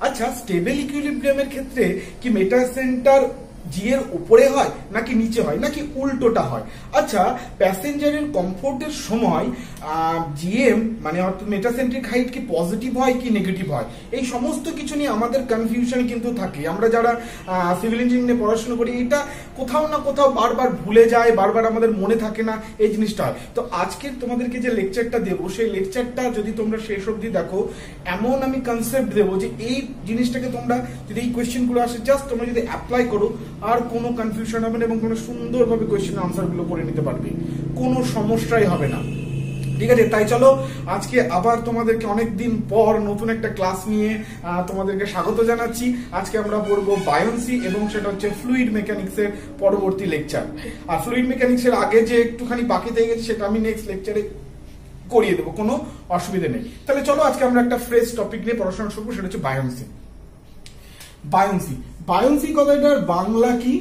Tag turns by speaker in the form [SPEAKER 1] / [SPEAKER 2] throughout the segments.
[SPEAKER 1] আচ্ছা, স্টেবল ইকুইলিব্রিয়ামের ক্ষেত্রে কি মেটা সেন্টার জি এর উপরে হয় নাকি নিচে হয় নাকি উল্টোটা হয়? আচ্ছা, প্যাসেঞ্জারের কমফোর্টের সময় জিএম মানে অর্থাৎ মেটাসেন্ট্রিক হাইট কি পজিটিভ হয় কি নেগেটিভ হয়, এই সমস্ত কিছু নিয়ে আমাদের কনফিউশন কিন্তু থাকে। আমরা যারা সিভিল ইঞ্জিনিয়ারিং পড়াশোনা করি এটা কোথাও না কোথাও বারবার ভুলে যায়, বারবার আমাদের মনে থাকে না, এই জিনিসটা হয়। তো আজকে তোমাদেরকে যে লেকচারটা দেবো সেই লেকচারটা যদি তোমরা শেষ অবধি দেখো, এমন আমি কনসেপ্ট দেবো যে এই জিনিসটাকে তোমরা যদি এই কোয়েশ্চেনগুলো আসে জাস্ট তোমরা যদি অ্যাপ্লাই করো আর কোনো কনফিউশন হবে না এবং কোনো সুন্দরভাবে কোয়েশ্চেন আনসার গুলো করে নিতে পারবে, কোনো সমস্যাই হবে না। ঠিক আছে, তাই চলো আজকে আবার তোমাদেরকে অনেকদিন পর নতুন একটা ক্লাস নিয়ে তোমাদেরকে স্বাগত জানাচ্ছি। আজকে আমরা পড়বো বায়োন্সি এবং সেটা হচ্ছে ফ্লুইড মেকানিক্স এর পরবর্তী লেকচার। আর ফ্লুইড মেকানিক্স এর আগে যে একটুখানি বাকি থেকে গেছে সেটা আমি নেক্সট লেকচারে করিয়ে দেবো, কোনো অসুবিধা নেই। তাহলে চলো আজকে আমরা একটা ফ্রেশ টপিক নিয়ে পড়াশোনা শুরু করবো, সেটা হচ্ছে বায়োন্সি। বায়োন্সি বায়োন্সি কথাটার বাংলা কি?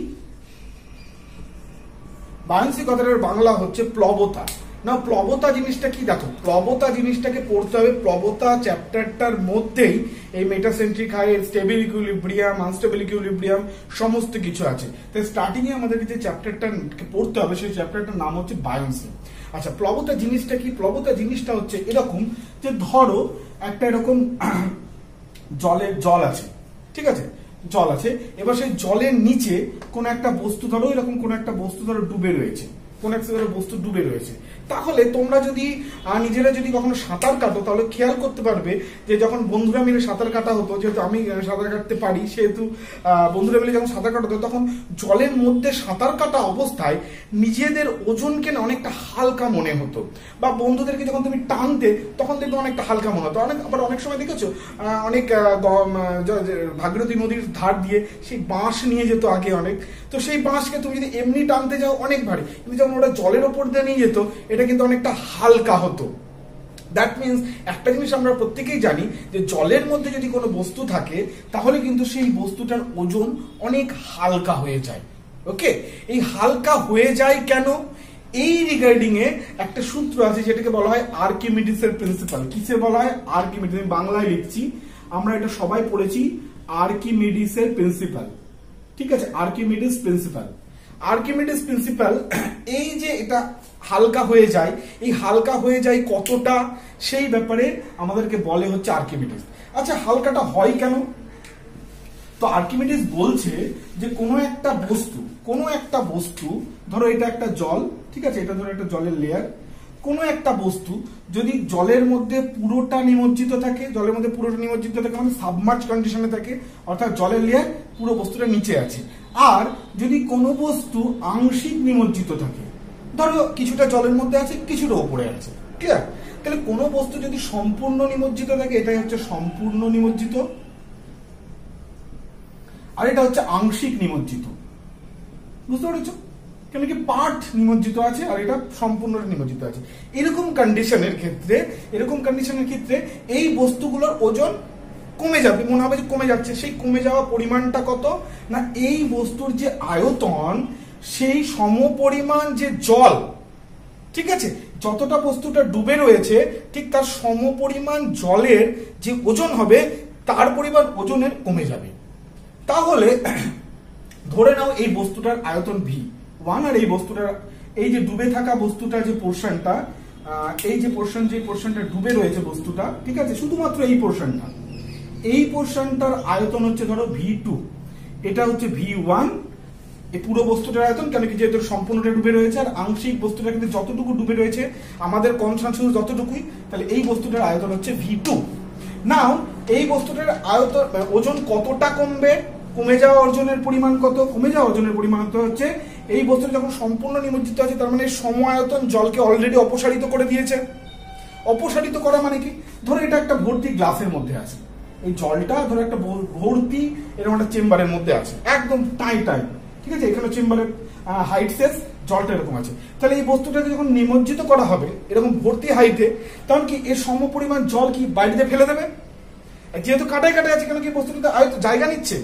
[SPEAKER 1] বায়োন্সি কথাটার বাংলা হচ্ছে প্লবতা। না, প্লবতা জিনিসটা কি? দেখো, প্লবতা জিনিসটাকে পড়তে হবে। প্লবতা চ্যাপ্টারটার মধ্যেই এই metacentric height, stable equilibrium, unstable equilibrium সমস্ত কিছু আছে। তাই স্টার্টিং এ আমাদেরকে যে চ্যাপ্টারটা পড়তে হবে সেই চ্যাপ্টারটার নাম হচ্ছে বায়োন্সি। আচ্ছা, প্লবতা জিনিসটা কি? প্লবতা জিনিসটা হচ্ছে এরকম যে ধরো একটা এরকম জল আছে, ঠিক আছে, জল আছে। এবার সেই জলের নিচে কোন একটা বস্তু, ধরো এরকম কোন একটা বস্তু ধরো ডুবে রয়েছে, কোন একটা বস্তু ডুবে রয়েছে। তাহলে তোমরা যদি নিজেরা যদি কখনো সাঁতার কাটো তাহলে খেয়াল করতে পারবে যে যখন বন্ধুরা মিলে সাঁতার কাটা হতো, যেহেতু আমি সাঁতার কাটতে পারি সেহেতু বন্ধুরা মিলে যখন সাঁতার কাটা হতো তখন জলের মধ্যে সাঁতার কাটা অবস্থায় নিজেদের ওজনকে না অনেকটা হালকা মনে হতো, বা বন্ধুদেরকে যখন তুমি টানতে তখন দেখবে অনেকটা হালকা মনে হতো। আবার অনেক সময় দেখেছো অনেক ভাগীরথী নদীর ধার দিয়ে সেই বাঁশ নিয়ে যেত আগে অনেক, তো সেই বাঁশকে তুমি যদি এমনি টানতে যাও অনেক ভারী, কিন্তু যখন ওটা জলের ওপর দিয়ে নিয়ে যেত এটা কিন্তু অনেকটা হালকা হতো। দ্যাট মিনস একটা জিনিস আমরা প্রত্যেকেই জানি যে জলের মধ্যে যদি কোনো বস্তু থাকে তাহলে কিন্তু সেই বস্তুটার ওজন অনেক হালকা হয়ে যায়। ওকে, এই হালকা হয়ে যায় কেন? এই রিগার্ডিং এ একটা সূত্র আছে যেটাকে বলা হয় আর্কিমিডিসের প্রিন্সিপাল। কিসে বলা হয়? আর্কিমিডিস। আমি বাংলায় লিখছি, আমরা এটা সবাই পড়েছি, আর্কিমিডিসের প্রিন্সিপাল। ঠিক আছে, আর্কিমিডিস প্রিন্সিপাল। আর্কিমিডিস প্রিন্সিপাল, এই যে এটা হালকা হয়ে যায়, এই হালকা হয়ে যায় কতটা সেই ব্যাপারে আমাদেরকে বলে হচ্ছে আর্কিমিডিস। আচ্ছা, হালকাটা হয় কেন? তো আর্কিমিডিস বলছে যে কোনো একটা বস্তু ধরো এটা একটা জল, ঠিক আছে, এটা ধরো একটা জলের লেয়ার, কোনো একটা বস্তু যদি জলের মধ্যে পুরোটা নিমজ্জিত থাকে, জলের মধ্যে পুরোটা নিমজ্জিত থাকে মানে সাবমার্জ কন্ডিশনে থাকে, অর্থাৎ জলের লেয়ার পুরো বস্তুটা নিচে আছে। আর যদি কোনো বস্তু আংশিক নিমজ্জিত থাকে, ধরো কিছুটা জলের মধ্যে আছে কিছুটা উপরে আছে, ক্লিয়ার? তাহলে কোনো বস্তু যদি সম্পূর্ণ নিমজ্জিত থাকে এটাই হচ্ছে সম্পূর্ণ নিমজ্জিত, আর এটা হচ্ছে আংশিক নিমজ্জিত। বুঝতে পেরেছো? কেন কি পার্ট নিমজ্জিত আছে আর এটা সম্পূর্ণ নিমজ্জিত আছে। এরকম কন্ডিশনের ক্ষেত্রে এই বস্তুগুলোর ওজন কমে যাবে, মনে হবে যে কমে যাচ্ছে। সেই কমে যাওয়া পরিমাণটা কত না, এই বস্তুর যে আয়তন সেই সমপরিমাণ যে জল, ঠিক আছে, যতটা বস্তুটা ডুবে রয়েছে ঠিক তার সমপরিমাণ জলের যে ওজন হবে তার পরিমাণ ওজনের কমে যাবে। তাহলে ধরে নাও এই বস্তুটার আয়তন V1 আর এই বস্তুটার এই যে ডুবে থাকা বস্তুটার যে পোর্শনটা, এই যে পোর্শনটা ডুবে রয়েছে বস্তুটা, ঠিক আছে, শুধুমাত্র এই পোর্শনটার আয়তন হচ্ছে ধরো V2, এটা হচ্ছে V1 এই পুরো বস্তুটার আয়তন, কেন কি যেহেতু সম্পূর্ণটা ডুবে রয়েছে আর আংশিক বস্তুটা কিন্তু যতটুকু ডুবে রয়েছে আমাদের কনসানসুস যতটুকুই, তাহলে এই বস্তুটার আয়তন হচ্ছে V2। নাও এই বস্তুটার আয়তন ওজন কতটা কমে যাওয়া ওজনের পরিমাণ কত? কমে যাওয়া ওজনের পরিমাণ হচ্ছে এই বস্তুটা যখন সম্পূর্ণ নিমজ্জিত আছে তার মানে সম আয়তন জলকে অলরেডি অপসারিত করে দিয়েছে। অপসারিত করা মানে কি? ধরো এটা একটা ভর্তি গ্লাসের মধ্যে আছে, এই জলটা ধরো একটা ভর্তি এরকম একটা চেম্বারের মধ্যে আছে, একদম টাই, ঠিক আছে, এখানে চেম্বারের হাইট শেষ, জলটা এরকম আছে। তাহলে এই বস্তুটাকে যখন নিমজ্জিত করা হবে এরকম ভর্তি হাইটে, তখন কি এর সমপরিমাণ জল কি বাইরে ফেলে দেবে? যেহেতু কাটায় আছে, কেন কি বস্তুটা জায়গা নিচ্ছে,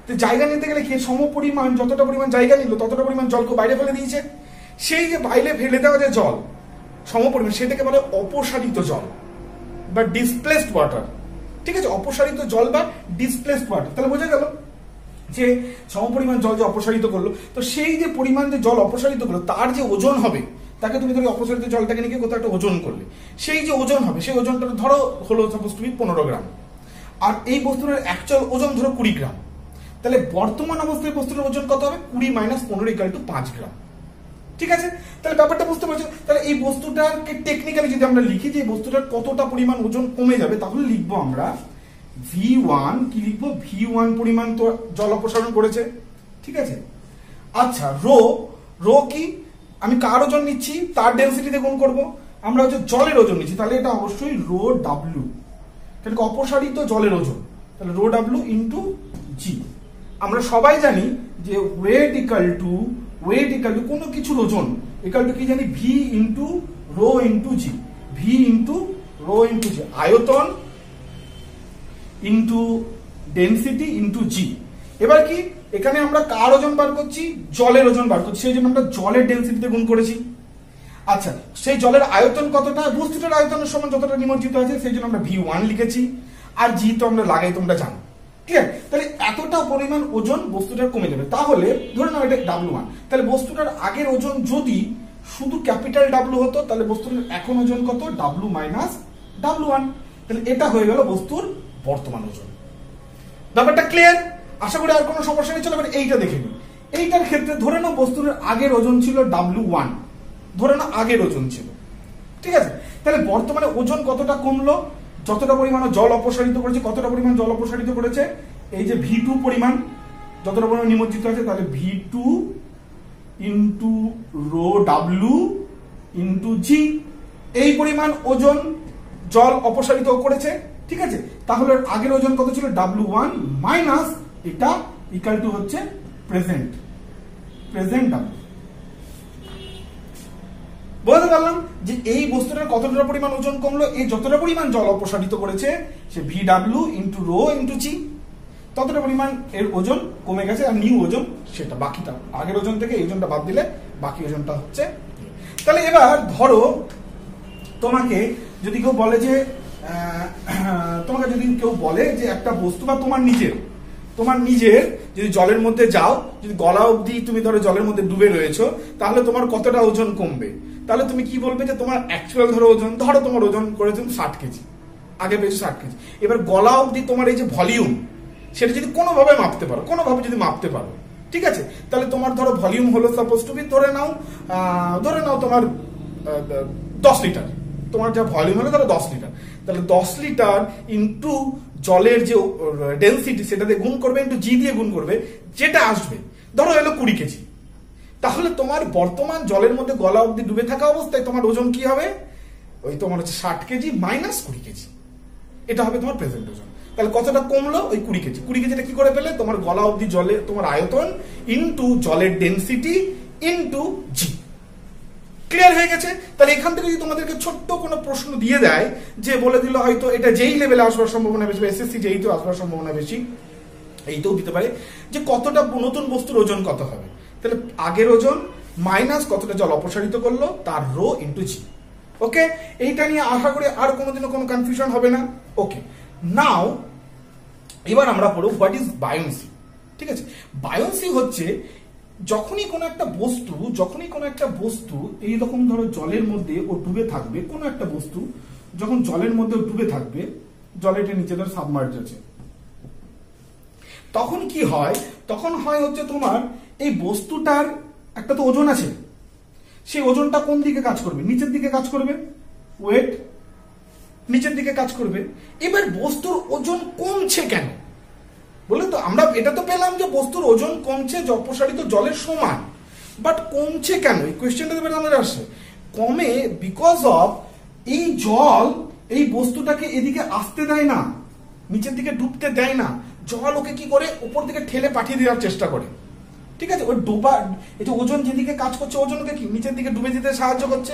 [SPEAKER 1] তো জায়গা নিতে গেলে কি সমপরিমাণ যতটা পরিমাণ জায়গা নিল ততটা পরিমাণ জলকে বাইরে ফেলে দিয়েছে। সেই যে বাইরে ফেলে দেওয়া যে জল সমপরিমাণ সেটাকে বলে অপসারিত জল বা ডিসপ্লেসড ওয়াটার। ঠিক আছে, অপসারিত জল বা ডিসপ্লেসড ওয়াটার। তাহলে বোঝা গেল যে সমপরিমাণ জল যে অপসারিত করলো, তো সেই যে পরিমাণ যে জল অপসারিত করলো তার যে ওজন হবে, তাকে তুমি ধরো অপসারিত জলটাকে নিয়ে কোথাও একটা ওজন করলে, সেই যে ওজন হবে সেই ওজনটা ধরো হলো সাপোজ তুমি 15 গ্রাম, আর এই বস্তুটার অ্যাকচুয়াল ওজন ধরো 20 গ্রাম। তাহলে বর্তমান অবস্থায় বস্তুটার ওজন কত হবে? 20 - 15 = 5 গ্রাম। ঠিক আছে, তাহলে ব্যাপারটা বুঝতে পারছো? তাহলে এই বস্তুটাকে টেকনিক্যালি যদি আমরা লিখি যে বস্তুটার কতটা পরিমাণ ওজন কমে যাবে, তাহলে লিখবো আমরা V1, কি লিখবো? V1 পরিমাণ তো জল অপসারণ করেছে। ঠিক আছে, আচ্ছা রো কি? আমি কার ওজন নিচ্ছি? তার ডেনসিটিতে গুণ করব। আমরা হচ্ছে জলের ওজন নিচ্ছি, তাহলে এটা অবশ্যই রো ডাব্লিউ, তাহলে অপসারিত জলের ওজন, তাহলে রো ডাব্লিউ ইন্টু জি। আমরা সবাই জানি যে ওয়েট ইকাল টু কোনো কিছুর ওজন ইকাল টু কি জানি? ভি ইন্টু রো ইন্টু জি, ভি ইন্টু রো ইন্টু জি, আয়তন ইন্টু ডেনসিটি ইন্টু জি। এবার কি এখানে আমরা কার ওজন বার করছি? জলের ওজন বার করছি, সেই জন্য আমরা জলের ডেনসিটিতে গুণ করেছি। আচ্ছা, সেই জলের আয়তন কতটা? বস্তুটার আয়তনের সমান যতটা নিমজ্জিত আছে, সেই জন্য আমরা V1 লিখেছি, আর জি তো আমরা লাগাই, তোমরা জানো। ঠিক আছে, তাহলে এতটা পরিমাণ ওজন বস্তুটার কমে যাবে। তাহলে ধরে নাও এটা W1, তাহলে বস্তুটার আগের ওজন যদি শুধু ক্যাপিটাল W হতো, তাহলে বস্তুটার এখন ওজন কত? W - W1। তাহলে এটা হয়ে গেল বস্তুর বর্তমান ওজন। ব্যাপারটা ক্লিয়ার? আশা করি আর কোনো সমস্যা নেই। চলো এবার এইটা দেখে নিই। এইটার ক্ষেত্রে ধরে নাও বস্তুর আগের ওজন ছিল W1, ধরে নাও আগের ওজন ছিল। ঠিক আছে, তাহলে বর্তমানে ওজন কতটা কমলো? যতটা পরিমাণ জল অপসারিত করেছে, কতটা পরিমাণ জল অপসারিত করেছে? এই যে V2 পরিমাণ যতটা পরিমাণ নিমজ্জিত আছে, তাহলে V2 ইন্টু রো ডাব্লিউ ইন্টু জি, এই পরিমাণ ওজন জল অপসারিত করেছে। ঠিক আছে, তাহলে আগের ওজন কত ছিল? W1 মাইনাস এটা ইকাল টু হচ্ছে প্রেজেন্ট W। বলতে পারলাম যে এই বস্তুটার কতটা পরিমাণ ওজন কমলো? এই যতটা পরিমাণ জল অপসারিত করেছে সে VW ইন্টু রো ইন্টু জি, ততটা পরিমাণ এর ওজন কমে গেছে, আর নিউ ওজন সেটা বাকিটা আগের ওজন থেকে এই ওজনটা বাদ দিলে বাকি ওজনটা হচ্ছে। তাহলে এবার ধরো তোমাকে যদি কেউ বলে যে একটা বস্তু বা তোমার নিজের যদি জলের মধ্যে যাও, যদি গলা অবধি তুমি ধরো জলের মধ্যে ডুবে রয়েছো, তাহলে তোমার কতটা ওজন কমবে? তাহলে তুমি কি বলবে যে তোমার অ্যাকচুয়াল ধরো তোমার ওজন করেছো 60 কেজি, আগে পেয়েছো 60 কেজি। এবার গলা অবধি তোমার এই যে ভলিউম, সেটা যদি কোনোভাবে মাপতে পারো, ঠিক আছে, তাহলে তোমার ধরো ভলিউম হলো সাপোজ টু বি ধরে নাও তোমার 10 লিটার, তোমার যা ভলিউম হলো ধরো 10 লিটার, তাহলে 10 লিটার ইন্টু জলের যে ডেনসিটি সেটাতে গুণ করবে, ইন্টু জি দিয়ে গুণ করবে, যেটা আসবে ধরো এলো 20 কেজি। তাহলে তোমার বর্তমান জলের মধ্যে গলা অবধি ডুবে থাকা অবস্থায় তোমার ওজন কি হবে? ওই তোমার হচ্ছে 60 কেজি মাইনাস 20 কেজি, এটা হবে তোমার প্রেজেন্ট ওজন। তাহলে কতটা কমলো? ওই 20 কেজি। 20 কেজিটা কি করে পেলে? তোমার গলা অবধি জলে তোমার আয়তন ইন্টু জলের ডেনসিটি ইন্টু জি। ক্লিয়ার হয়ে গেছে? তাহলে এখান থেকে যদি তোমাদেরকে ছোট্ট কোনো প্রশ্ন দিয়ে দেয়, যে বলে দিল হয়তো এটা যেই লেভেলে আসবার সম্ভাবনা বেশি, এসএসসি যেইতেও আসবার সম্ভাবনা বেশি, এইটাও দিতে পারে যে কতটা নতুন বস্তুর ওজন কত হবে, তাহলে আগের ওজন মাইনাস কতটা জল অপসারিত করলো তার রো ইন্টু জি। ওকে, এইটা নিয়ে আশা করি আর কোনোদিনও কোনো কনফিউশন হবে না। ওকে, নাও এবার আমরা পড়ব হোয়াট ইজ বায়োন্সি। ঠিক আছে, বায়োন্সি হচ্ছে যখনই কোনো একটা বস্তু এইরকম ধরো জলের মধ্যে ও ডুবে থাকবে, কোনো একটা বস্তু যখন জলের মধ্যে ডুবে থাকবে, জলের নিচে ধর সাবমার্জ আছে, তখন কি হয়? তখন হয় হচ্ছে তোমার এই বস্তুটার একটা তো ওজন আছে, সেই ওজনটা কোন দিকে কাজ করবে? নিচের দিকে কাজ করবে, ওয়েট নিচের দিকে কাজ করবে। এবার বস্তুর ওজন কমছে কেন? বলে তো আমরা এটা তো পেলাম যে বস্তুর ওজন কমছে অপসারিত জলের সমান, বাট কমছে কেন? এই কোয়েশ্চেনটা আমাদের আসছে। কমে বিকজ অফ এই জল এই বস্তুটাকে এদিকে আসতে দেয় না, নিচের দিকে ডুবতে দেয় না। জল ওকে কি করে? উপর দিকে ঠেলে পাঠিয়ে দেওয়ার চেষ্টা করে। ঠিক আছে, ওই ডোবা এই যে ওজন যেদিকে কাজ করছে, ওজনকে কি নিচের দিকে ডুবে যেতে সাহায্য করছে,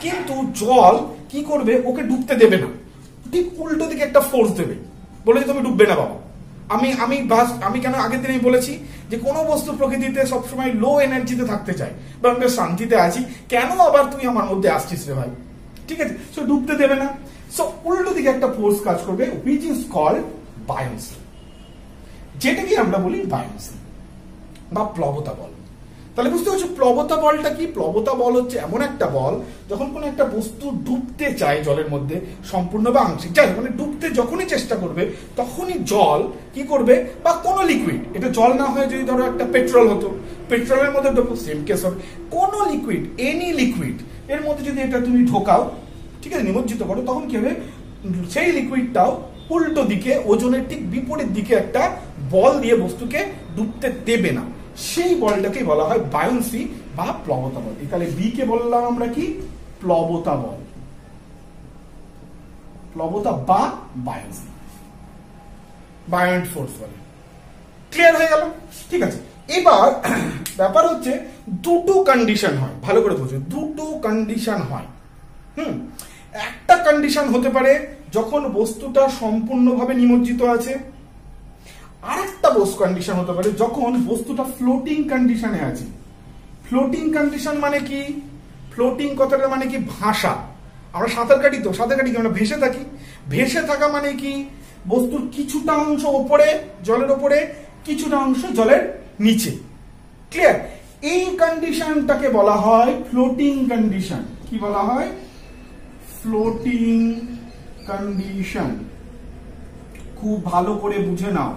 [SPEAKER 1] কিন্তু জল কি করবে? ওকে ডুবতে দেবে না, ঠিক উল্টো দিকে একটা ফোর্স দেবে, বলে যে তুমি ডুববে না বাবা। আমি কেন আগের দিনেই বলেছি যে কোনো বস্তু প্রকৃতিতে সবসময় লো এনার্জিতে থাকতে চায়, বা আমরা শান্তিতে আছি, কেন আবার তুই আমার মধ্যে আসছিস রে ভাই? ঠিক আছে, সে ডুবতে দেবে না। সো উল্টো দিকে একটা ফোর্স কাজ করবে হুইচ ইজ কল্ড বায়োন্সি, যেটাকে আমরা বলি বায়োন্সি বা প্লবতা বল। তাহলে বুঝতে পারছো প্লবতা বলটা কি? প্লবতা বল হচ্ছে এমন একটা বল যখন কোনো একটা বস্তু ডুবতে চায় জলের মধ্যে সম্পূর্ণ বা আংশিক, যাই মানে ডুবতে যখনই চেষ্টা করবে তখনই জল কি করবে, বা কোনো লিকুইড, এটা জল না হয় যদি ধরো একটা পেট্রোল হতো, পেট্রোলের মধ্যে সেম কেস হবে, কোনো লিকুইড, এনি লিকুইড এর মধ্যে যদি এটা তুমি ঢোকাও, ঠিক আছে, নিমজ্জিত করো, তখন কি হবে, সেই লিকুইডটাও উল্টো দিকে ওজনের ঠিক বিপরীত দিকে একটা বল দিয়ে বস্তুকে ডুবতে দেবে না, সেই বলটাকে বলা হয় বায়োন্সি বা প্লবতা বল। তাহলে বি কে বললাম আমরা কি? প্লবতা বল, প্লবতা বা বায়োন্সি, বায়োন্ট ফোর্স বলে। ক্লিয়ার হয়ে গেল? ঠিক আছে, এবার ব্যাপার হচ্ছে দুটো কন্ডিশন হয়, ভালো করে বুঝো, দুটো কন্ডিশন হয়। একটা কন্ডিশন হতে পারে যখন বস্তুটা সম্পূর্ণভাবে নিমজ্জিত আছে, আর একটা কন্ডিশন হতে পারে যখন বস্তুটা ফ্লোটিং কন্ডিশনে আছে। ফ্লোটিং কন্ডিশন মানে কি? ফ্লোটিং কথাটা মানে কি? ভাসা। আমরা সাঁতার কাটি তো, সাঁতার কাটি কি আমরা ভেসে থাকি? ভেসে থাকা মানে কি? বস্তুর কিছুটা অংশ ওপরে, জলের ওপরে, কিছুটা অংশ জলের নিচে। ক্লিয়ার? এই কন্ডিশনটাকে বলা হয় ফ্লোটিং কন্ডিশন। কি বলা হয়? Floating condition. খুব ভালো করে বুঝে নাও,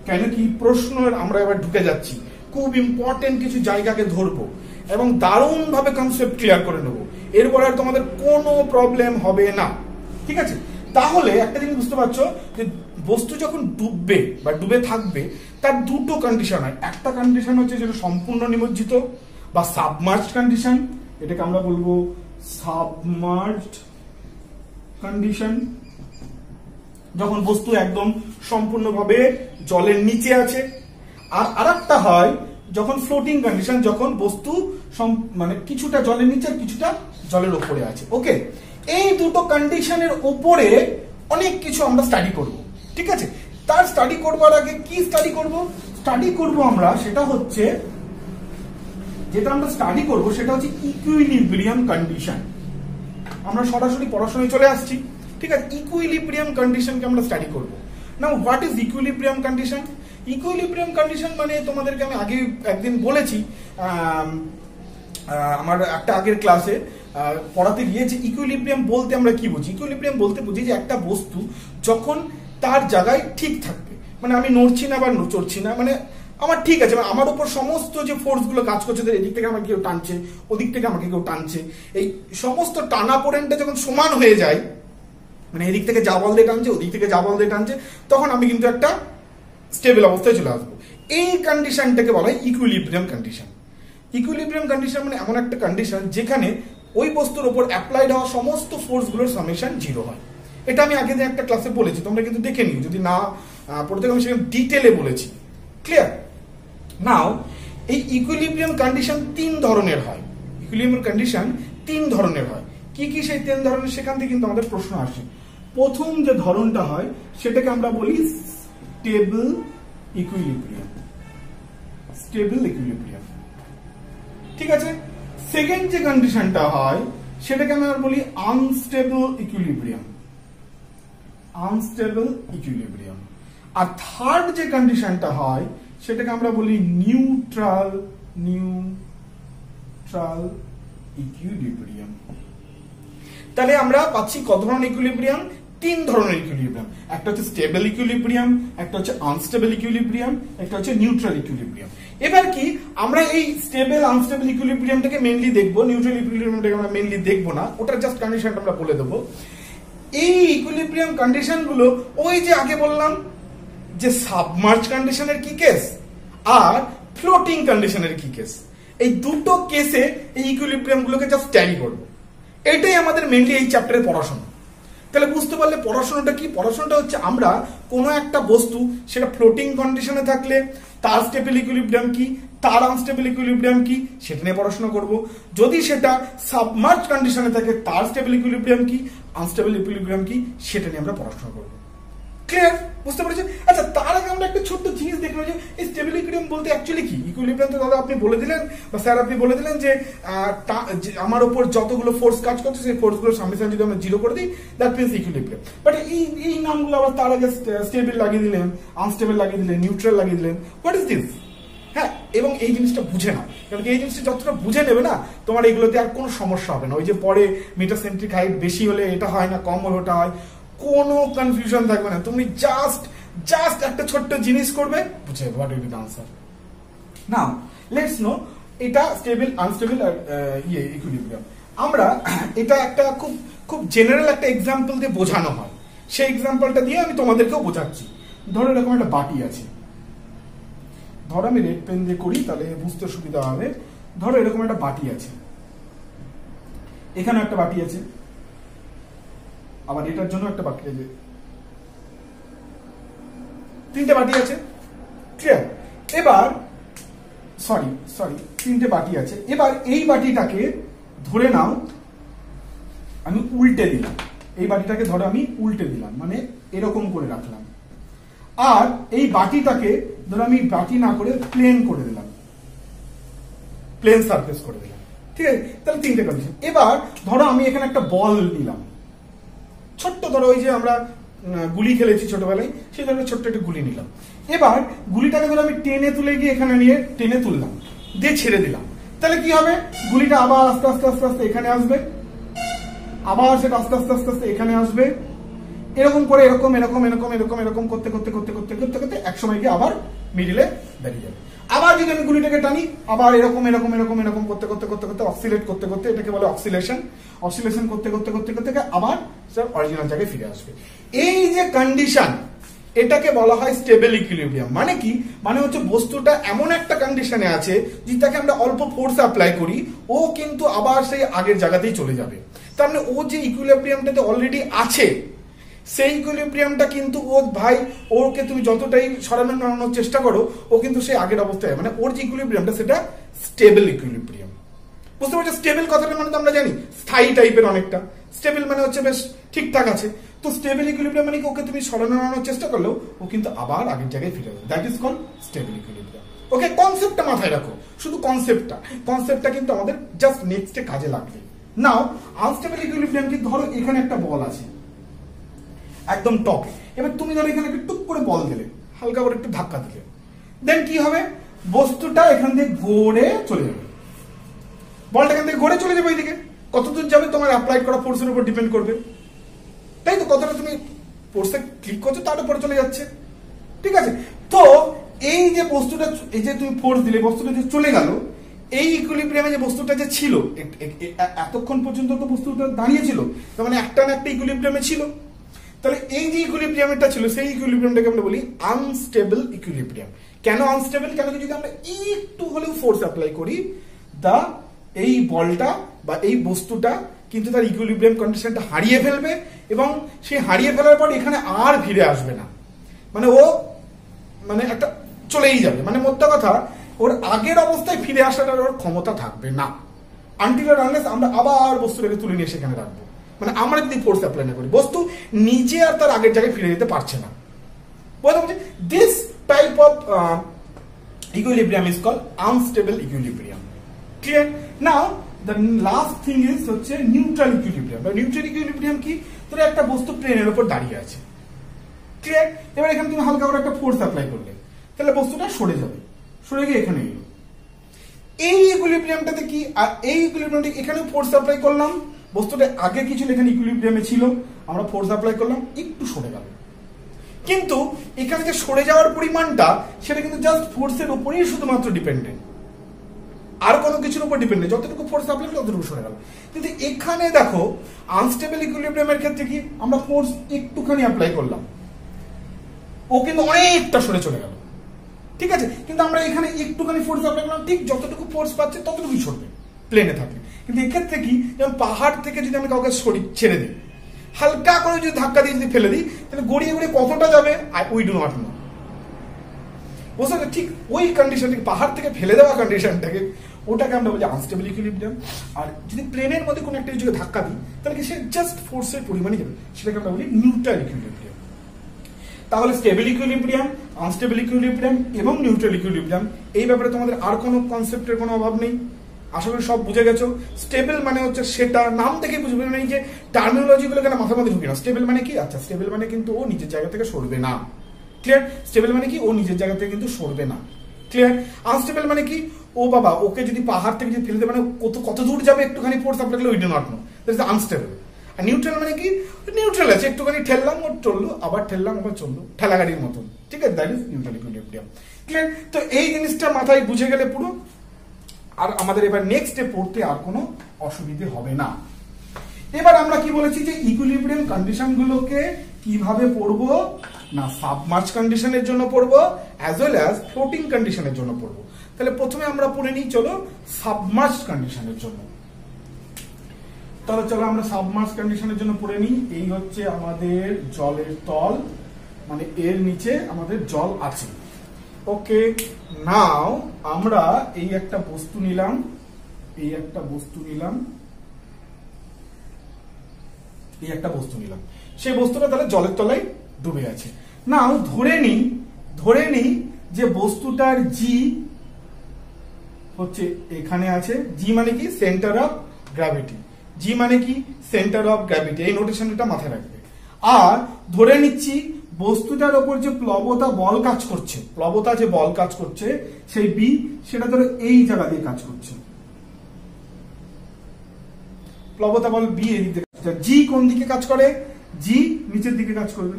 [SPEAKER 1] কেন কি প্রশ্ন আমরা এবার ঢুকে যাচ্ছি, খুব ইম্পর্টেন্ট কিছু জায়গাকে ধরবো এবং দারুণ ভাবে কনসেপ্ট ক্লিয়ার করে নেবো, এরপর আর তোমাদের কোনো প্রবলেম হবে না। ঠিক আছে, তাহলে একটা জিনিস বুঝতে পারছো যে বস্তু যখন ডুববে বা ডুবে থাকবে তার দুটো কন্ডিশন হয়। একটা কন্ডিশন হচ্ছে যেটা সম্পূর্ণ নিমজ্জিত বা সাবমার্জড কন্ডিশন, এটাকে আমরা বলবো সাবমার্জড কন্ডিশন, যখন বস্তু একদম সম্পূর্ণভাবে জলের নিচে আছে। আর আরেকটা হয় যখন ফ্লোটিং কন্ডিশন, যখন বস্তু মানে কিছুটা জলের নিচে আর কিছুটা জলের উপরে আছে। ওকে, এই দুটো কন্ডিশনের উপরে অনেক কিছু আমরা স্টাডি করব। ঠিক আছে, তার স্টাডি করবার আগে কি স্টাডি করব? স্টাডি করব আমরা, সেটা হচ্ছে যেটা আমরা স্টাডি করব সেটা হচ্ছে ইকুইলিব্রিয়াম কন্ডিশন। আমরা সরাসরি পড়াশোনায় চলে আসছি। ঠিক আছে, ইকুইলিব্রিয়াম কন্ডিশনকে আমরা স্টাডি করব। Now what is equilibrium condition? Equilibrium condition মানে তোমাদেরকে আমি আগে একদিন বলেছি, আমার একটা আগের ক্লাসে পড়াতে গিয়েছি। ইকুইলিব্রিয়াম বলতে আমরা কি বুঝি? ইকুইলিব্রিয়াম বলতে বুঝি যে একটা বস্তু যখন তার জায়গায় ঠিক থাকবে, মানে আমি নড়ছি না বা চড়ছি না, মানে আমার ঠিক আছে, আমার উপর সমস্ত যে ফোর্স গুলো কাজ করছে, এদিক থেকে আমাকে কেউ টানছে, ওদিক থেকে আমাকে কেউ টানছে, এই সমস্ত টানা পোড়েনটা যখন সমান হয়ে যায়, মানে এদিক থেকে যা বল দিয়ে টানছে, ওদিক থেকে যা বল দিয়ে টানছে, তখন আমি কিন্তু একটা স্টেবল অবস্থায় চলে আসবো। এই কন্ডিশনটাকে বলা হয় ইকুইলিব্রিয়াম কন্ডিশন। ইকুইলিব্রিয়াম কন্ডিশন মানে এমন একটা কন্ডিশন যেখানে ওই বস্তুর উপর অ্যাপ্লাইড হওয়া সমস্ত ফোর্স গুলোর সামেশন 0 হয়। এটা আমি আগে একটা ক্লাসে বলেছি, তোমরা কিন্তু দেখে নিও, যদি না পড়তে আমি সেখানে ডিটেলে বলেছি। ক্লিয়ার? নাও এই ইকুইলিব্রিয়াম কন্ডিশন 3 ধরনের হয়। ইকুইলিব্রিয়াম কন্ডিশন 3 ধরনের হয়। কি কি সেই 3 ধরনের? সেখান থেকে কিন্তু আমাদের প্রশ্ন আসে। প্রথম যে ধরনটা হয় সেটাকে আমরা বলি স্টেবল ইকুইলিব্রিয়াম। Stable equilibrium. ঠিক আছে, সেকেন্ড যে কন্ডিশনটা হয় সেটাকে আমরা বলি আনস্টেবল ইকুইলিব্রিয়াম। Unstable equilibrium. আর থার্ড যে কন্ডিশনটা হয় সেটাকে আমরা বলি নিউট্রাল ইকুইলিব্রিয়াম। তাহলে আমরা পাচ্ছি কত ধরনের ইকুইলিব্রিয়াম? 3 ধরনের ইকুইলিব্রিয়াম। একটা হচ্ছে স্টেবল ইকুইলিব্রিয়াম, একটা হচ্ছে আনস্টেবল ইকুইলিব্রিয়াম, একটা হচ্ছে নিউট্রাল ইকুইলিব্রিয়াম। এবার কি আমরা এই স্টেবল আনস্টেবল ইকুইলিব্রিয়ামটাকে মেইনলি দেখবো, নিউট্রাল ইকুইলিব্রিয়ামটাকে আমরা মেইনলি দেখবো না, ওটার জাস্ট কন্ডিশনটা আমরা বলে দেবো। এই ইকুইলিব্রিয়াম কন্ডিশন গুলো ওই যে আগে বললাম যে সাবমার্জ কন্ডিশনের কি কেস আর ফ্লোটিং কন্ডিশনের কি কেস, এই দুটো কেসে এই ইকুইলিব্রিয়াম গুলোকে জাস্ট ট্যালি করবো। এটাই আমাদের মেইনলি এই চ্যাপ্টারের পড়াশোনা। তাহলে বুঝতে পারলে পড়াশোনাটা কি? পড়াশোনাটা হচ্ছে আমরা কোনো একটা বস্তু সেটা ফ্লোটিং কন্ডিশনে থাকলে তার স্টেবল ইকুইলিব্রিয়াম কি, তার আনস্টেবল ইকুইলিব্রিয়াম কি, সেটা নিয়ে পড়াশোনা করব। যদি সেটা সাবমার্জ কন্ডিশনে থাকে তার স্টেবল ইকুইলিব্রিয়াম কি, আনস্টেবল ইকুইলিব্রিয়াম কি, সেটা নিয়ে আমরা পড়াশোনা করব। ক্লিয়ার? বুঝতে পেরেছেন? আচ্ছা, তার আগে আমরা একটা ছোট্ট জিনিস দেখলাম যে এই স্টেবল ইকুইলিব্রিয়াম বলতে অ্যাকচুয়ালি কি ইকুইলিব্রিয়াম? তো দাদা আপনি বলে দিলেন বা স্যার আপনি বলে দিলেন যে আমার উপর যতগুলো ফোর্স কাজ করছে সেই ফোর্সগুলো সামনে সামনে যদি আমরা জিরো করে দিই দ্যাট মিনস ইকুইলিব্রিয়াম। বাট এই নামগুলো আবার তার আগে স্টেবল লাগিয়ে দিলেন, আনস্টেবল লাগিয়ে দিলেন, নিউট্রাল লাগিয়ে দিলেন, হোয়াট ইজ দিস? হ্যাঁ, এবং এই জিনিসটা বুঝে না, কারণ এই জিনিসটা যতটা বুঝে নেবে না তোমার এগুলোতে আর কোনো সমস্যা হবে না। ওই যে পরে মেটাসেন্ট্রিক হাইট বেশি হলে এটা হয় না, কম হলে ওটা হয়, কোনো কনফিউশন থাকবে না। তুমি জাস্ট একটা ছোট্ট জিনিস করবে, বুঝে what will be the answer. Now let's know এটা স্টেবল আনস্টেবল আর ইকুইলিব্রিয়াম। আমরা এটা একটা খুব জেনারেল একটা এক্সাম্পল দিয়ে বোঝানো হয়, সেই এক্সাম্পলটা দিয়ে আমি তোমাদেরকেও বোঝাচ্ছি। ধরো এরকম একটা বাটি আছে, ধরো আমি রেড পেন দিয়ে করি তাহলে বুঝতে সুবিধা হবে। ধরো এরকম একটা বাটি আছে, এখানে একটা বাটি আছে, আবার এটার জন্য একটা বাটি আছে, তিনটে বাটি আছে, ক্লিয়ার? এবার সরি তিনটে বাটি আছে। এবার এই বাটিটাকে ধরে নাও আমি উল্টে দিলাম, এই বাটিটাকে ধরো আমি উল্টে দিলাম, মানে এরকম করে রাখলাম। আর এই বাটিটাকে ধরো আমি বাটি না করে প্লেন করে দিলাম, প্লেন সারফেস করে দিলাম, ঠিক আছে? তাহলে তিনটে কন্ডিশন। এবার ধরো আমি এখানে একটা বল নিলাম, ছোট্ট, ধরো ওই যে আমরা গুলি খেলেছি ছোটবেলায়, সেই ধরনের ছোট্ট একটা গুলি নিলাম। এবার গুলিটাকে ধরো আমি টেনে তুলে গিয়ে এখানে নিয়ে টেনে তুললাম, দিয়ে ছেড়ে দিলাম। তাহলে কি হবে? গুলিটা আবার আস্তে আস্তে আস্তে আস্তে এখানে আসবে, আবার সেটা আস্তে আস্তে আস্তে আস্তে এখানে আসবে, এরকম করে এরকম এরকম এরকম এরকম এরকম করতে করতে করতে করতে করতে করতে একসময় গিয়ে আবার মিডিলে দাঁড়িয়ে যাবে। আবার যদি আমি গুলিটাকে টানি, আবার এরকম এরকম এরকম এরকম করতে করতে করতে করতে অক্সিলেট করতে করতে, এটাকে বলে অক্সিলেশন, অক্সিলেশন করতে করতে করতে করতে আবার অরিজিনাল জায়গায় ফিরে আসবে। এই যে কন্ডিশন, এটাকে বলা হয় স্টেবল ইকুইলিব্রিয়াম। মানে কি? মানে হচ্ছে বস্তুটা এমন একটা কন্ডিশনে আছে যেটাকে আমরা অল্প ফোর্স অ্যাপ্লাই করি, ও কিন্তু আবার সেই আগের জায়গাতেই চলে যাবে। তার মানে ও যে ইকুইলিব্রিয়ামটাতে অলরেডি আছে, সেই ইকুইলিব্রিয়ামটা কিন্তু ও ভাই, ওকে তুমি যতটাই সরানোর চেষ্টা করো, ও কিন্তু সেই আগের অবস্থায়, মানে ওর যে ইকুইলিব্রিয়ামটা সেটা স্টেবল ইকুইলিব্রিয়াম। বুঝতে পারছো? স্টেবল কথাটা মানে তো আমরা জানি স্থায়ী টাইপের, অনেকটা স্টেবল মানে হচ্ছে বেশ ঠিকঠাক আছে। তো স্টেবল ইকুইলিব্রিয়াম মানে কি ওকে তুমি সরানোর চেষ্টা করলেও ও কিন্তু আবার আগের জায়গায় ফিরে যাবে, that is called stable equilibrium. Okay, কনসেপ্টটা মাথায় রাখো, শুধু কনসেপ্টটা কিন্তু আমাদের জাস্ট নেক্সটে কাজে লাগবে। নাও আনস্টেবল ইকুইলিব্রিয়াম কি? ধরো এখানে একটা বল আছে একদম টপে, এবার তুমি ধরো এখানে একটু টুক করে বল দিলে, হালকা করে একটু ধাক্কা দিলে, দেন কি হবে? বস্তুটা এখান থেকে ঘুরে চলে যাবে, বলটা এখান থেকে ঘুরে চলে যাবে এইদিকে। কতদূর যাবে তোমার অ্যাপ্লাই করা ফোর্সের উপর ডিপেন্ড করবে, তাই তো? কতটা তুমি ফোর্সে ক্লিক করছো তার উপরে চলে যাচ্ছে, ঠিক আছে? তো এই যে বস্তুটা, এই যে তুমি ফোর্স দিলে বস্তুটা যে চলে গেল, এই ইকুইলিব্রিয়ামে যে বস্তুটা যে ছিল এতক্ষণ পর্যন্ত তো বস্তুটা দাঁড়িয়ে ছিল, তার মানে একটা না একটা ইকুইলিব্রিয়ামে ছিল। তাহলে এই যে ইকুইলিব্রিয়ামটা ছিল, সেই ইকুইলিব্রিয়ামটাকে আমরা বলি আনস্টেবল ইকুইলিব্রিয়াম। কেন আনস্টেবল? কেন? যদি আমরা একটু হলেও ফোর্স অ্যাপ্লাই করি, এই বলটা বা এই বস্তুটা কিন্তু তার ইকুইলিব্রিয়াম কন্ডিশনটা হারিয়ে ফেলবে, এবং সেই হারিয়ে ফেলার পর এখানে আর ফিরে আসবে না, মানে ও মানে একটা চলেই যাবে। মানে মোদ্দা কথা, ওর আগের অবস্থায় ফিরে আসার ওর ক্ষমতা থাকবে না, আনটিল আর আনলেস আমরা আবার বস্তুটাকে তুলে নিয়ে সেখানে রাখবো। মানে আমরা যদি ফোর্স অ্যাপ্লাই না করি, বস্তু নিজে আর তার আগের জায়গায় ফিরে যেতে পারছে না। This type of equilibrium is called unstable equilibrium. Clear? Now the last thing is হচ্ছে নিউট্রাল ইকুইলিব্রিয়াম। নিউট্রাল ইকুইলিব্রিয়াম কি? তোরা একটা বস্তু প্লেনের উপর দাঁড়িয়ে আছে, ক্লিয়ার? এবার এখানে তুমি হালকা করে একটা ফোর্স অ্যাপ্লাই করলে, তাহলে বস্তুটা সরে যাবে, সরে গিয়ে এখানে এলো। এই ইকুইলিব্রিয়ামটাতে কি? আর এই ইকুইলিব্রিয়ামটা এখানে ফোর্স অ্যাপ্লাই করলাম, বস্তুটা আগে কিছু এখানে ইকুইলিব্রিয়ামে ছিল, আমরা ফোর্স অ্যাপ্লাই করলাম, একটু সরে গেল। কিন্তু এখানে যে সরে যাওয়ার পরিমাণটা, সেটা কিন্তু জাস্ট ফোর্সের উপরেই শুধুমাত্র ডিপেন্ডেন্ট, আর কোনো কিছুর উপর ডিপেন্ড নেই। যতটুকু ফোর্স অ্যাপ্লাই করলো ততটুকু সরে গেল। কিন্তু এখানে দেখো আনস্টেবল ইকুইলিব্রিয়ামের ক্ষেত্রে কি? আমরা ফোর্স একটুখানি অ্যাপ্লাই করলাম, ও কিন্তু অনেকটা সরে চলে গেল, ঠিক আছে? কিন্তু আমরা এখানে একটুখানি ফোর্স অ্যাপ্লাই করলাম, ঠিক যতটুকু ফোর্স পাচ্ছে ততটুকুই সরবে প্লেনে থাকলে। কিন্তু এক্ষেত্রে কি? যেমন পাহাড় থেকে যদি আমি কাউকে ছেড়ে দিই, হালকা করে যদি ধাক্কা দিয়ে যদি ফেলে দিই, তাহলে গড়িয়ে গড়িয়ে কতটা যাবে উই ডু নট নো। বুঝতে পারছো? ঠিক ওই কন্ডিশনটাকে, পাহাড় থেকে ফেলে দেওয়া কন্ডিশনটাকে, ওটাকে আমরা বলি আনস্টেবল ইকুইলিব্রিয়াম। আর যদি প্লেনের মধ্যে কোনো একটা কিছুকে ধাক্কা দিই, তাহলে কি সে জাস্ট ফোর্সের পরিমাণই যাবে, সেটাকে আমরা বলি নিউট্রাল ইকুইলিব্রিয়াম। তাহলে স্টেবল ইকুইলিব্রিয়াম, আনস্টেবল ইকুইলিব্রিয়াম এবং নিউট্রাল ইকুইলিব্রিয়াম, এই ব্যাপারে তোমাদের আর কোনো কনসেপ্টের কোনো অভাব নেই। আশা করি সব বুঝে গেছো। স্টেবল মানে হচ্ছে সেটা, নাম থেকে বুঝবে না, এই যে টার্মিনোলজি গুলো কেন মাথার মধ্যে ঢুকি না। স্টেবল মানে কি? আচ্ছা, স্টেবল মানে কিন্তু ও নিজের জায়গা থেকে সরবে না। ক্লিয়ার? স্টেবল মানে কি? ও নিজের জায়গা থেকে কিন্তু সরবে না। ক্লিয়ার? আনস্টেবল মানে কি? ও বাবা, ওকে যদি পাহাড় থেকে যদি ফেলে দেবে, মানে কত দূর যাবে, একটুখানি ফোর্স অ্যাপ্লাই করলে we do not know, that is unstable. আর নিউট্রাল মানে কি? নিউট্রাল আছে, একটুখানি ঠেললাম ও চললো, আবার ঠেললাম আবার চললো, ঠেলা গাড়ির মতন। ঠিক আছে, that is neutral equilibrium. Clear? তো এই জিনিসটা মাথায় বুঝে গেলে পুরো আর আমাদের এবার নেক্সট স্টেপ পড়তে আর কোনো অসুবিধে হবে না। এবার আমরা কি বলেছি যে ইকুইলিব্রিয়াম কন্ডিশন গুলোকে কিভাবে পড়বো না, সাবমার্জ কন্ডিশনের জন্য পড়বো অ্যাজ ওয়েল অ্যাজ ফ্লোটিং কন্ডিশনের জন্য পড়বো। তাহলে প্রথমে আমরা পড়ে নিই চলো সাবমার্জ কন্ডিশনের জন্য। তাহলে চলো আমরা সাবমার্জ কন্ডিশনের জন্য পড়ে নিই। এই হচ্ছে আমাদের জলের তল, মানে এর নিচে আমাদের জল আছে। ওকে, নাও আমরা এই একটা বস্তু নিলাম, এই একটা বস্তু নিলাম, এই একটা বস্তু নিলাম, সেই বস্তুটা তাহলে জলের তলায় ডুবে আছে। নাও ধরে নিই যে বস্তুটার জি হচ্ছে এখানে আছে। জি মানে কি? Centre of gravity. জি মানে কি? Centre of gravity. এই নোটেশনটা মাথায় রাখবে। আর ধরে নিচ্ছি বস্তুটার উপর যে প্লবতা বল কাজ করছে, প্লবতা যে বল কাজ করছে সেই বি, সেটা ধরো এই জায়গা দিয়ে কাজ করছে। প্লবতা বল বি এই দিকে। জি কোন দিকে কাজ করে? জি নিচের দিকে কাজ করবে।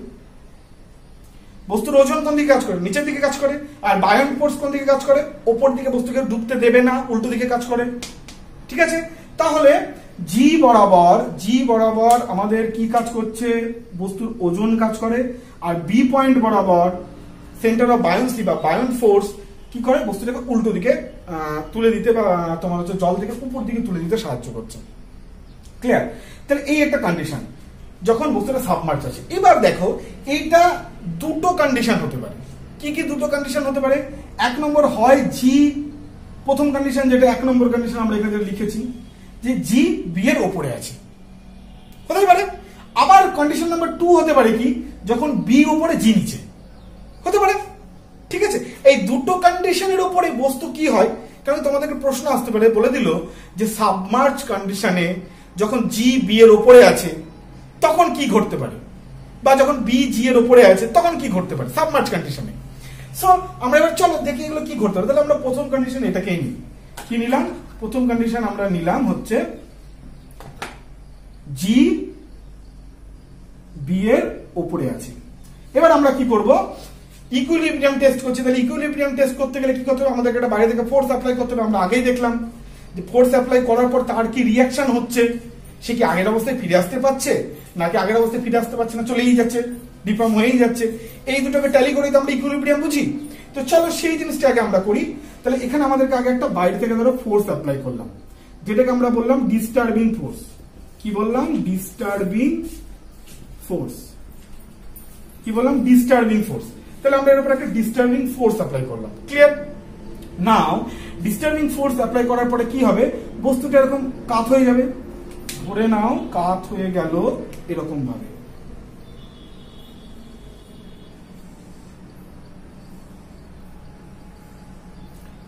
[SPEAKER 1] বস্তুর ওজন কোন দিকে কাজ করে? নিচের দিকে কাজ করে। আর বায়ন ফোর্স কোন দিকে কাজ করে? ওপর দিকে বস্তুকে ডুবতে দেবে না, উল্টো দিকে কাজ করে। ঠিক আছে, তাহলে জি বরাবর আমাদের কি কাজ করছে? বস্তুর ওজন কাজ করে। আর বি পয়েন্ট বরাবর সেন্টার অফ বায়োন্সি বা বায়ন ফোর্স কি করে? বস্তুটাকে উল্টো দিকে তুলে দিতে বা তোমার হচ্ছে জল থেকে উপর দিকে তুলে দিতে সাহায্য করছে। ক্লিয়ার? তাহলে এই একটা কন্ডিশন যখন বস্তুটা সাবমার্জ আছে। এবার দেখো এইটা দুটো কন্ডিশন হতে পারে। কি কি দুটো কন্ডিশন হতে পারে? এক নম্বর হয় জি, প্রথম কন্ডিশন যেটা এক নম্বর কন্ডিশন আমরা এখানে লিখেছি যে জি বি এর ওপরে আছে, হতে পারে। আবার কন্ডিশন নাম্বার 2 হতে পারে কি? যখন বি উপরে জি নিচে, হতে পারে। ঠিক আছে, এই দুটো কন্ডিশনের উপরে বস্তু কি হয়, কারণ তোমাদেরকে প্রশ্ন আসতে পারে, বলে দিল যে সাবমার্জ কন্ডিশনে যখন জি বি এর উপরে আছে তখন কি ঘটতে পারে, বা যখন বি জি এর উপরে আছে তখন কি ঘটতে পারে সাবমার্জ কন্ডিশনে। সো আমরা এবার চলো দেখি এগুলো কি ঘটতে পারে। তাহলে আমরা প্রথম কন্ডিশন এটাকেই নিই। কি নিলাম? প্রথম কন্ডিশন আমরা নিলাম হচ্ছে জি বি এর উপরে আছে। এবার আমরা কি করব? ইকুইলিব্রিয়াম টেস্ট করছি। তাহলে ইকুইলিব্রিয়াম টেস্ট করতে গেলে কি করতে হবে? আমাদেরকে একটা বাইরে থেকে ফোর্স অ্যাপ্লাই করতে হবে। আমরা আগেই দেখলাম যে ফোর্স অ্যাপ্লাই করার পর তার কি রিয়াকশন হচ্ছে, সে কি আগের অবস্থায় ফিরে আসতে পারছে নাকি আগের অবস্থায় ফিরে আসতে পারছে না, চলেই যাচ্ছে, ডিফর্ম হয়েই যাচ্ছে। এই দুটোকে ট্যালি করে তো আমরা ইকুইলিব্রিয়াম বুঝি। তো চলো সেই জিনিসটা আগে আমরা করি। তাহলে এখানে আমাদেরকে আগে একটা বাইরে থেকে ধরো ফোর্স অ্যাপ্লাই করলাম, যেটাকে আমরা বললাম ডিস্টার্বিং ফোর্স। কি বললাম? Disturbing force. কি বললাম? Disturbing force. তাহলে আমরা এর উপর একটা ডিস্টার্বিং ফোর্স অ্যাপ্লাই করলাম। ক্লিয়ার? নাও ডিস্টার্বিং ফোর্স অ্যাপ্লাই করার পরে কি হবে? বস্তুটা এরকম কাত হয়ে যাবে। ধরে নাও কাত হয়ে গেল এরকম ভাবে।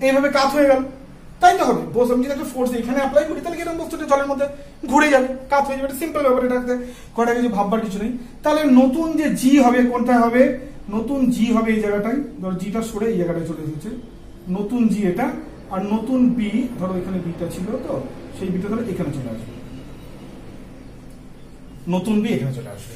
[SPEAKER 1] এইভাবে কাত হয়ে গেল, তাই তো হবে। আমি যদি একটা ফোর্স এখানে অ্যাপ্লাই করি তাহলে এরকম বস্তুটা জলের মধ্যে ঘুরে যাবে, কাত হয়ে যাবে। এটা সিম্পল ব্যাপার, এটাতে কটা কিছু ভাববার কিছু নেই। তাহলে নতুন যে জি হবে কোনটা হবে? নতুন জি হবে এই জায়গাটায়। ধরো জিটা সরে এই জায়গাটায় চলে এসেছে, নতুন জি এটা। আর নতুন বি, ধরো এখানে বিটা ছিল তো, সেই বিটা ধরো এখানে চলে আসবে, নতুন বি এখানে চলে আসবে।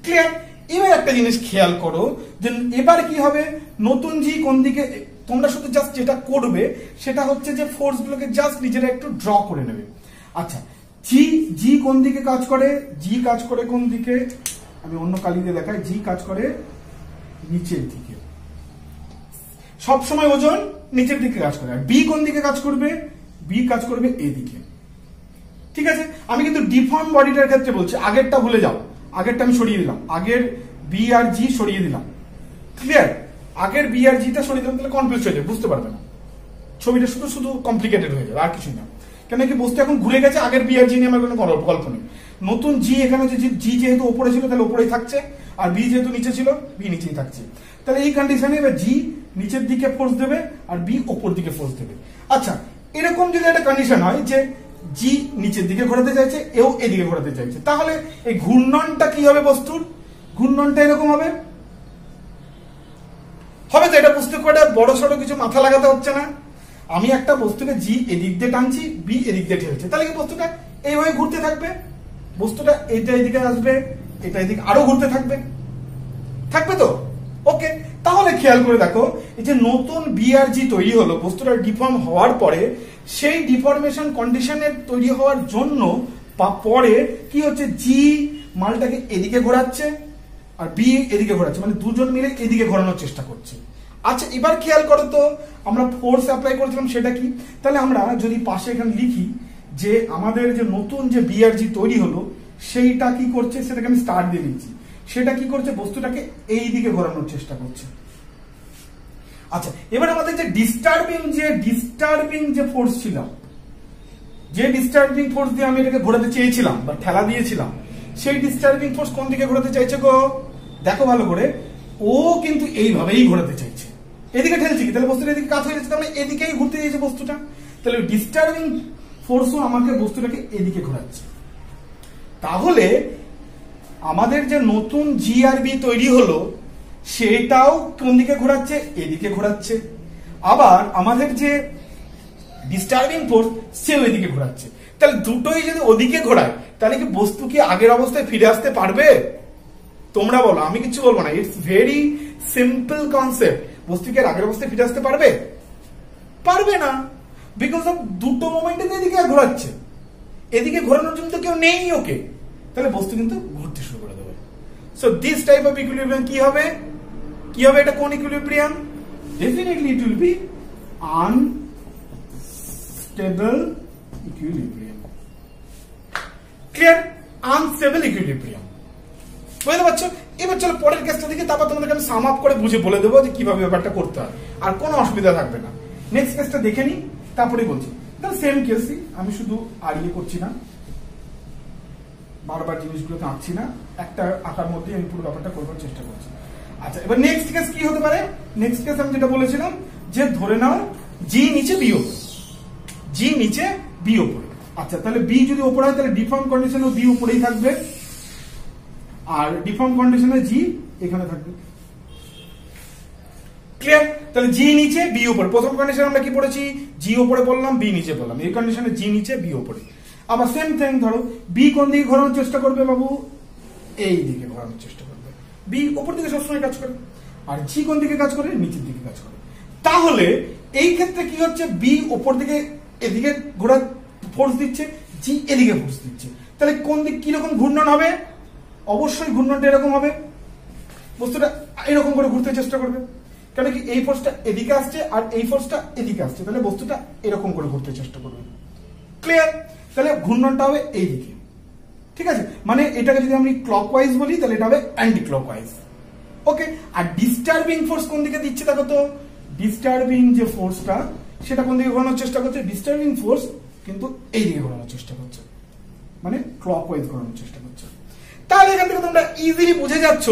[SPEAKER 1] ক্লিয়ার? এবার একটা জিনিস খেয়াল করো যে এবার কি হবে? নতুন জি কোন দিকে? তোমরা শুধু জাস্ট যেটা করবে সেটা হচ্ছে যে ফোর্স গুলোকে জাস্ট নিজেরা একটু ড্র করে নেবে। আচ্ছা, জি কোন দিকে কাজ করে? জি কাজ করে কোন দিকে? আমি অন্য কালি দিয়ে দেখাই। জি কাজ করে নিচের দিকে, সব সময় ওজন নিচের দিকে কাজ করে। আর বি কোন দিকে কাজ করবে? বি কাজ করবে এদিকে। ঠিক আছে, আমি কিন্তু ডিফর্ম বডিটার ক্ষেত্রে বলছি, আগেরটা ভুলে যাও। আগেরটা আমি সরিয়ে দিলাম, আগের বি আর জি সরিয়ে দিলাম। ক্লিয়ার? আগের বি আর জিটা সরিয়ে দিলাম, তাহলে কনফিউজ হয়ে যাবে, বুঝতে পারবে না, ছবিটা শুধু কমপ্লিকেটেড হয়ে যাবে, আর কিছু না। কেন কি বস্তু এখন ঘুরে গেছে, আগের বি আর জি নিয়ে আমার কোনো গল্প নেই। নতুন জি এখানে জি যেহেতু ওপরে ছিল তাহলে ওপরেই থাকছে, আর বি যেহেতু নিচে ছিল, বি নিচেই থাকছে। তাহলে এই কন্ডিশনে এবার জি নিচের দিকে ফোর্স দেবে আর বি ওপর দিকে ফোর্স দেবে। আচ্ছা, এরকম যদি একটা কন্ডিশন হয় যে জি নিচের দিকে ঘোরাতে চাইছে, এও এদিকে ঘোরাতে চাইছে, তাহলে এই ঘূর্ণনটা কি হবে বস্তুর? ঘূর্ণনটা এরকম হবে হবে তো। এটা বুঝতে খুব একটা বড় সড়ো কিছু মাথা লাগাতে হচ্ছে না। আমি একটা বস্তুকে জি এদিক দিয়ে টানছি, বি এদিক দিয়ে ঠেলছে, তাহলে কি বস্তুটা এইভাবে ঘুরতে থাকবে। বস্তুটা এটা এদিকে আসবে, এটা এদিকে আরো ঘুরতে থাকবে, থাকবে তো। ওকে, তাহলে খেয়াল করে দেখো, এই যে নতুন বি আর জি তৈরি হলো বস্তুটা ডিফর্ম হওয়ার পরে, সেই ডিফরমেশন কন্ডিশনের তৈরি হওয়ার জন্য বা পরে কি হচ্ছে, জি মালটাকে এদিকে ঘোরাচ্ছে আর বি এদিকে ঘোরাচ্ছে, মানে দুজন মিলে এদিকে ঘোরানোর চেষ্টা করছে। আচ্ছা, এবার খেয়াল করো তো, আমরা ফোর্স অ্যাপ্লাই করেছিলাম সেটা কি? তাহলে আমরা যদি পাশে এখানে লিখি যে আমাদের যে নতুন যে বি আর জি তৈরি হলো সেইটা কি করছে, সেটাকে আমি স্টার দিয়ে দিচ্ছি। সেটা কি করছে, বস্তুটাকে এই দিকে ঘোরানোর চেষ্টা করছে। আচ্ছা, এবার আমাদের যে ডিস্টার্বিং যে ফোর্স ছিল, যে ডিস্টার্বিং ফোর্স দিয়ে আমি এটাকে ঘোরাতে চেয়েছিলাম বা ঠেলা দিয়েছিলাম, সেই ডিস্টার্বিং ফোর্স কোন দিকে ঘোরাতে চাইছে গো? দেখো ভালো করে, ও কিন্তু এইভাবেই ঘোরাতে চাইছে। এদিকে ঠেলছে কি, তাহলে বস্তুটা এদিকে কাজ হয়ে যাচ্ছে, তাহলে এদিকেই ঘুরতে চাইছে বস্তুটা। তাহলে ডিস্টার্বিং ফোর্সও আমাকে বস্তুটাকে এদিকে ঘোরাচ্ছে। তাহলে আমাদের যে নতুন জি আর বি তৈরি হলো সেটাও কোন দিকে ঘোরাচ্ছে? এদিকে ঘোরাচ্ছে। আবার আমাদের যে ডিস্টার্বিং ফোর্স সেও এদিকে ঘোরাচ্ছে। তাহলে দুটোই যদি ওদিকে ঘোরায়, তাহলে কি বস্তু কি আগের অবস্থায় ফিরে আসতে পারবে? তোমরা বলো, আমি কিছু বলবো না। It's very simple concept. বস্তু কি আগের অবস্থায় ফিরে আসতে পারবে? পারবে না, বিকজ অফ দুটো মোমেন্টে এদিকে ঘোরাচ্ছে। এদিকে ঘোরানোর জন্য তো কেউ নেই ওকে, তাহলে বস্তু কিন্তু ঘুরতে শুরু করে দেবে। So this type of equilibrium কি হবে? কি হবে এটা? কোন equilibrium? Definitely it will be unstable equilibrium. Clear? Unstable equilibrium. বুঝতে পারছো? এবার চলো পরের কেসটা দেখি, তারপর তোমাদেরকে আমি সাম আপ করে বুঝে বলে দেবো যে কিভাবে ব্যাপারটা করতে হয়, আর কোনো অসুবিধা থাকবে না। নেক্সট কেসটা দেখে নিই, তারপরে বলছি। তাহলে সেম কেসই, আমি শুধু আর ইয়ে করছি না, বারবার জিনিসগুলোকে আঁকছি না, একটা আঁকার মধ্যে আমি পুরো ব্যাপারটা করবার চেষ্টা করছি। আচ্ছা, এবার নেক্সট কেস কি হতে পারে? নেক্সট কেস আমি যেটা বলেছিলাম যে ধরে নাও জি নিচে বি ওপরে, জি নিচে বি ওপরে। আচ্ছা, তাহলে বি যদি ওপরে হয় তাহলে ডিফর্ম কন্ডিশনে বি উপরেই থাকবে, আর ডিফর্ম কন্ডিশনে জি এখানে থাকবে। ক্লিয়ার? তাহলে জি নিচে বি উপরে। প্রথম কন্ডিশনে আমরা কি পড়েছি? জি উপরে বললাম, বি নিচে বললাম। এই কন্ডিশনে জি নিচে বি উপরে। আবার সেম থিং, ধরো বি কোন দিকে ঘোরানোর চেষ্টা করবে বাবু? এই দিকে ঘোরানোর চেষ্টা করবে। বি উপর দিকে সবসময় কাজ করে, আর জি কোন দিকে কাজ করে? নিচের দিকে কাজ করে। তাহলে এই ক্ষেত্রে কি হচ্ছে, বি উপর দিকে এদিকে ঘোরা ফোর্স দিচ্ছে, জি এদিকে ফোর্স দিচ্ছে। তাহলে কোন দিক কিরকম ঘূর্ণন হবে? অবশ্যই ঘূর্ণনটা এরকম হবে, বস্তুটা এরকম করে ঘুরতে চেষ্টা করবে। কেন কি এই ফোর্সটা এদিকে আসছে আর এই ফোর্সটা এদিকে আসছে, তাহলে বস্তুটা এরকম করে ঘুরতে চেষ্টা করবে। ক্লিয়ার? তাহলে ঘূর্ণনটা হবে এইদিকে। ঠিক আছে, মানে এটাকে যদি আমি ক্লকওয়াইজ বলি তাহলে এটা হবে অ্যান্টি ক্লকওয়াইজ। ওকে, আর ডিস্টার্বিং ফোর্স কোন দিকে দিচ্ছে দেখো তো? ডিস্টার্বিং যে ফোর্সটা সেটা কোন দিকে ঘোরানোর চেষ্টা করছে? ডিস্টার্বিং ফোর্স কিন্তু এই দিকে ঘোরানোর চেষ্টা করছে, মানে ক্লকওয়াইজ ঘোরানোর চেষ্টা করছে। তাহলে এখান থেকে তোমরা ইজিলি বুঝে যাচ্ছ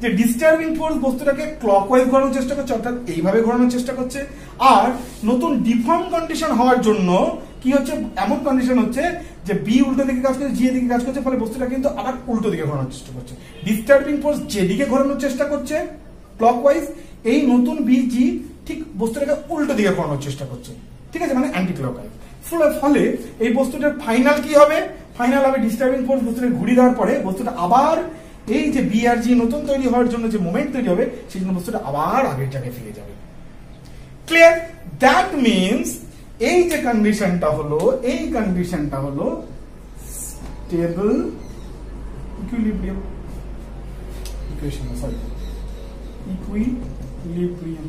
[SPEAKER 1] যে ডিস্টার্বিং ফোর্স বস্তুটাকে ক্লকওয়াইজ ঘোরানোর চেষ্টা করছে, অর্থাৎ এইভাবে ঘোরানোর চেষ্টা করছে। আর নতুন ডিফর্ম কন্ডিশন হওয়ার জন্য কি হচ্ছে, এমন কন্ডিশন হচ্ছে যে বি উল্টো দিকে কাজ করছে, জি এদিকে কাজ করছে, ফলে বস্তুটা কিন্তু আবার উল্টো দিকে ঘোরানোর চেষ্টা করছে। ডিস্টার্বিং ফোর্স যেদিকে ঘোরানোর চেষ্টা করছে ক্লকওয়াইজ, এই নতুন বি জি ঠিক বস্তুটাকে উল্টো দিকে ঘোরানোর চেষ্টা করছে। ঠিক আছে, মানে অ্যান্টি ক্লকওয়াইজ। ফলে এই বস্তুটার ফাইনাল কি হবে? ফাইনাল হবে ডিস্টার্বিং ফোর্স বস্তুটা ঘুরিয়ে দেওয়ার পরে বস্তুটা আবার এই যে বি আর জি নতুন তৈরি হওয়ার জন্য যে মোমেন্ট তৈরি হবে, সেই জন্য বস্তুটা আবার আগের জায়গায় ফিরে যাবে। ক্লিয়ার? দ্যাট মিনস এই যে কন্ডিশনটা হলো, এই কন্ডিশনটা হলো stable equilibrium equation, sorry equilibrium.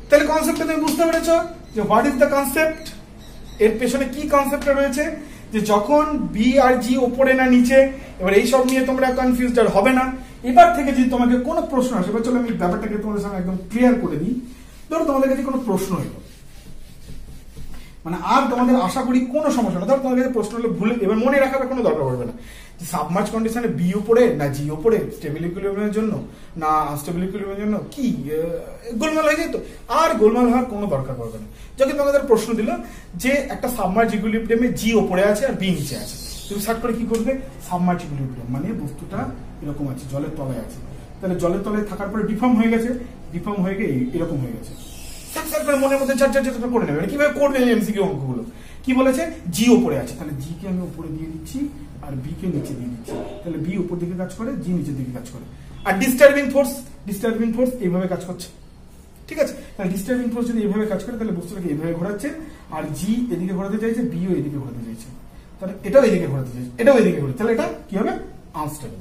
[SPEAKER 1] তাহলে কনসেপ্টটা তুমি বুঝতে পেরেছো যে হোয়াট ইজ দ্য কনসেপ্ট, এর পেছনে কি কনসেপ্টটা রয়েছে, যে যখন বি আর জি ওপরে না নিচে। এবার এইসব নিয়ে তোমরা কনফিউজড আর হবে না। এবার থেকে যদি তোমাকে কোনো প্রশ্ন আসে, এবার চলো আমি ব্যাপারটাকে তোমাদের সামনে একদম ক্লিয়ার করে দিই। ধরো তোমাদের কাছে কোনো প্রশ্ন এলো, মানে আর তোমাদের আশা করি কোনো সমস্যা না। ধরো তোমাদের কাছে প্রশ্ন হলে ভুলে, এবার মনে রাখার কোনো দরকার পড়বে না। সাবমার্জ কন্ডিশনে বি উপরে না জি উপরে স্টেবল ইকুইলিব্রিয়ামের জন্য না আনস্টেবল ইকুইলিব্রিয়ামের জন্য কি গোলমাল হয়ে যেত। আর গোলমাল হওয়ার কোনো দরকার পড়বে না। যখন তোমাদের প্রশ্ন দিল যে একটা সাবমার্জ ইকুইলিব্রিয়ামে জি উপরে আছে আর বি নিচে আছে, তুমি সার্চ করে কি করবে, সাবমার্জ ইকুইলিব্রিয়াম মানে বস্তুটা এরকম আছে, জলের তলায় আছে, তাহলে জলের তলায় থাকার পরে ডিফর্ম হয়ে গেছে, ডিফর্ম হয়ে গিয়ে এরকম হয়ে গেছে। মনের মধ্যে চার করে নেবে। কিভাবে করবে এমসিকিউ অঙ্কগুলো? কি বলেছে, জি উপরে আছে, তাহলে জি কে আমি উপরে দিয়ে দিচ্ছি আর বি কে নিচে দিয়ে দিচ্ছি, তাহলে বি উপর দিকে কাজ করে, জি নিচের দিকে কাজ করে। আর ডিস্টার্বিং ফোর্স এইভাবে কাজ করছে, ঠিক আছে। তাহলে ডিস্টার্বিং ফোর্স যদি এইভাবে কাজ করে তাহলে বস্তুটাকে এইভাবে ঘোরাচ্ছে, আর জি এদিকে ঘোরাতে চাইছে, বিও এদিকে ঘোরাতে চাইছে, তাহলে এটাও এদিকে ঘোরাতে চাইছে, এটাও এদিকে ঘোরাতে, তাহলে এটা কি হবে, আনস্টেবল।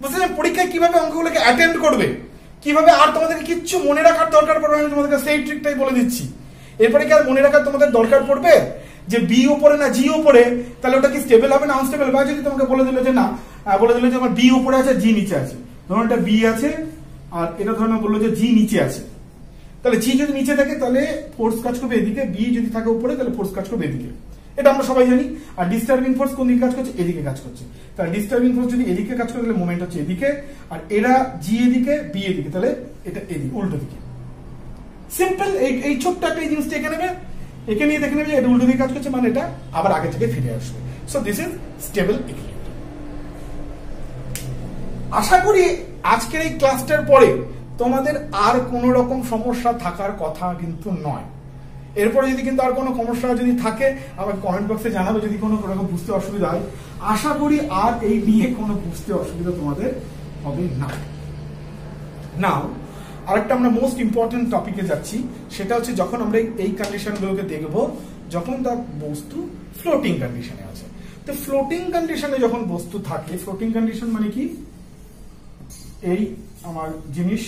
[SPEAKER 1] বুঝলেন পরীক্ষায় কিভাবে অঙ্কগুলোকে অ্যাটেন্ড করবে, কিভাবে। আর তোমাদেরকে কিচ্ছু মনে রাখার দরকার পড়বে, আমি তোমাদেরকে সেই ট্রিকটাই বলে দিচ্ছি। এরপরে কি আর মনে রাখার তোমাদের দরকার পড়বে যে বি উপরে না জি উপরে, তাহলে ওটা কি স্টেবল হবে না আনস্টেবল? বা যদি তোমাকে বলে দিল যে না, বলে দিল যে আমার বি উপরে আছে জি নিচে আছে, ধরুন এটা বি আছে আর এটা ধরুন বললো যে জি নিচে আছে, তাহলে জি যদি নিচে থাকে তাহলে ফোর্স কাজ করবে এদিকে, বি যদি থাকে উপরে তাহলে ফোর্স কাজ করবে এদিকে, এটা আমরা সবাই জানি। আর ডিস্টার্বিং ফোর্স কোন দিকে কাজ করছে, এদিকে কাজ করছে, তাহলে ডিস্টার্বিং ফোর্স যদি এদিকে কাজ করে তাহলে মোমেন্ট হচ্ছে এদিকে, আর এরা জি এদিকে বি এদিকে, তাহলে এটা এদিকে উল্টো দিকে। সিম্পল। এই ছোট্ট একটা এই জিনিসটা এঁকে নেবে, এঁকে নিয়ে দেখে নেবে যে এটা উল্টো দিকে কাজ করছে, মানে এটা আবার আগে থেকে ফিরে আসবে। So this is stable equilibrium. আশা করি আজকের এই ক্লাসটার পরে তোমাদের আর কোনো রকম সমস্যা থাকার কথা কিন্তু নয়। এরপরে যদি কিন্তু আর কোনো সমস্যা যদি থাকে আমাকে কমেন্ট বক্সে জানাবে, যদি কোনো রকম বুঝতে অসুবিধা হয়। আশা করি আর এই নিয়ে কোনো বুঝতে অসুবিধা তোমাদের হবে না। নাও আরেকটা আমরা মোস্ট ইম্পর্টেন্ট টপিকে যাচ্ছি, সেটা হচ্ছে যখন আমরা এই কন্ডিশনগুলোকে দেখব যখন তার বস্তু ফ্লোটিং কন্ডিশনে আছে। তো ফ্লোটিং কন্ডিশনে যখন বস্তু থাকে, ফ্লোটিং কন্ডিশন মানে কি, এই আমার জিনিস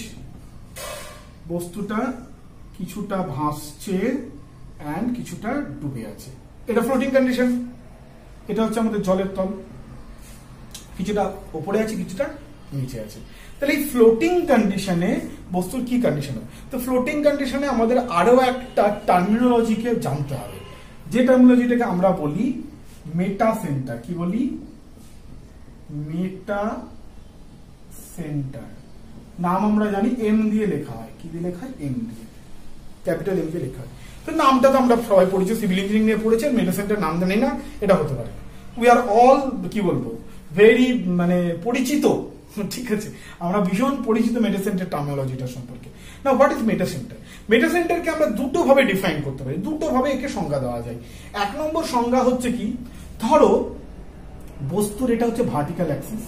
[SPEAKER 1] বস্তুটা কিছুটা ভাসছে এন্ড কিছুটা ডুবে আছে, এটা ফ্লোটিং কন্ডিশন। এটা হচ্ছে আমাদের জলের তল, কিছুটা উপরে আছে কিছুটা নিচে আছে। তাহলে এই ফ্লোটিং কন্ডিশনে বস্তুর কি কন্ডিশন? তো ফ্লোটিং কন্ডিশনে আমাদের আরো একটা টার্মিনোলজিকে জানতে হবে, যে টার্মিনোলজিটাকে আমরা বলি মেটা সেন্টার। কি বলি? মেটা সেন্টার। নাম আমরা জানি এম দিয়ে লেখা হয়। কি দিয়ে লেখা হয়? এম দিয়ে, ক্যাপিটাল এম দিয়ে লেখা হয়। তো নামটা তো আমরা সবাই পড়েছি, সিভিল ইঞ্জিনিয়ারিং নিয়ে পড়েছেন, মেটা সেন্টার নাম জানি না এটা হতে পারে। উই আর অল কি বলবো ভেরি মানে পরিচিত, ঠিক আছে, আমরা ভীষণ পরিচিত মেটা সেন্টার টার্মিনোলজিটা সম্পর্কে। না, হোয়াট ইজ মেটা সেন্টার? মেটা সেন্টারকে আমরা দুটো ভাবে ডিফাইন করতে পারি, দুটো ভাবে একে সংজ্ঞা দেওয়া যায়। এক নম্বর সংজ্ঞা হচ্ছে কি, ধরো বস্তুর এটা হচ্ছে ভার্টিক্যাল অ্যাক্সিস,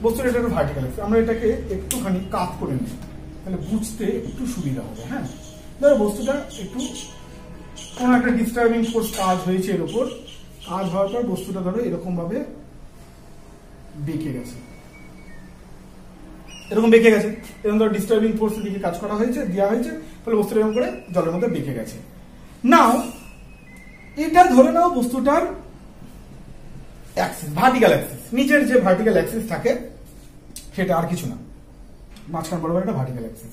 [SPEAKER 1] বস্তুর এটা ভার্টিক্যাল অ্যাক্সিস। আমরা এটাকে একটুখানি কাট করে নিই, তাহলে বুঝতে একটু সুবিধা হবে। হ্যাঁ, ধরো বস্তুটা একটু কোন একটা ডিস্টার্বিং ফোর্স কাজ হয়েছে এর উপর, কাজ হওয়ার পর বস্তুটা ধরো এরকম ভাবে বেঁকে গেছে, এরকম বেঁকে গেছে, এরকম ধরো ডিস্টার্বিং ফোর্সের দিকে কাজ করা হয়েছে, দেওয়া হয়েছে, তাহলে বস্তুটা এরকম করে জলের মধ্যে বেঁকে গেছে। নাও এটা ধরে নাও বস্তুটার অ্যাক্সিস ভার্টিক্যাল অ্যাক্সিস, নিচের যে ভার্টিক্যাল অ্যাক্সিস থাকে সেটা আর কিছু না, মাঝখান বরাবর একটা ভার্টিক্যাল অ্যাক্সিস।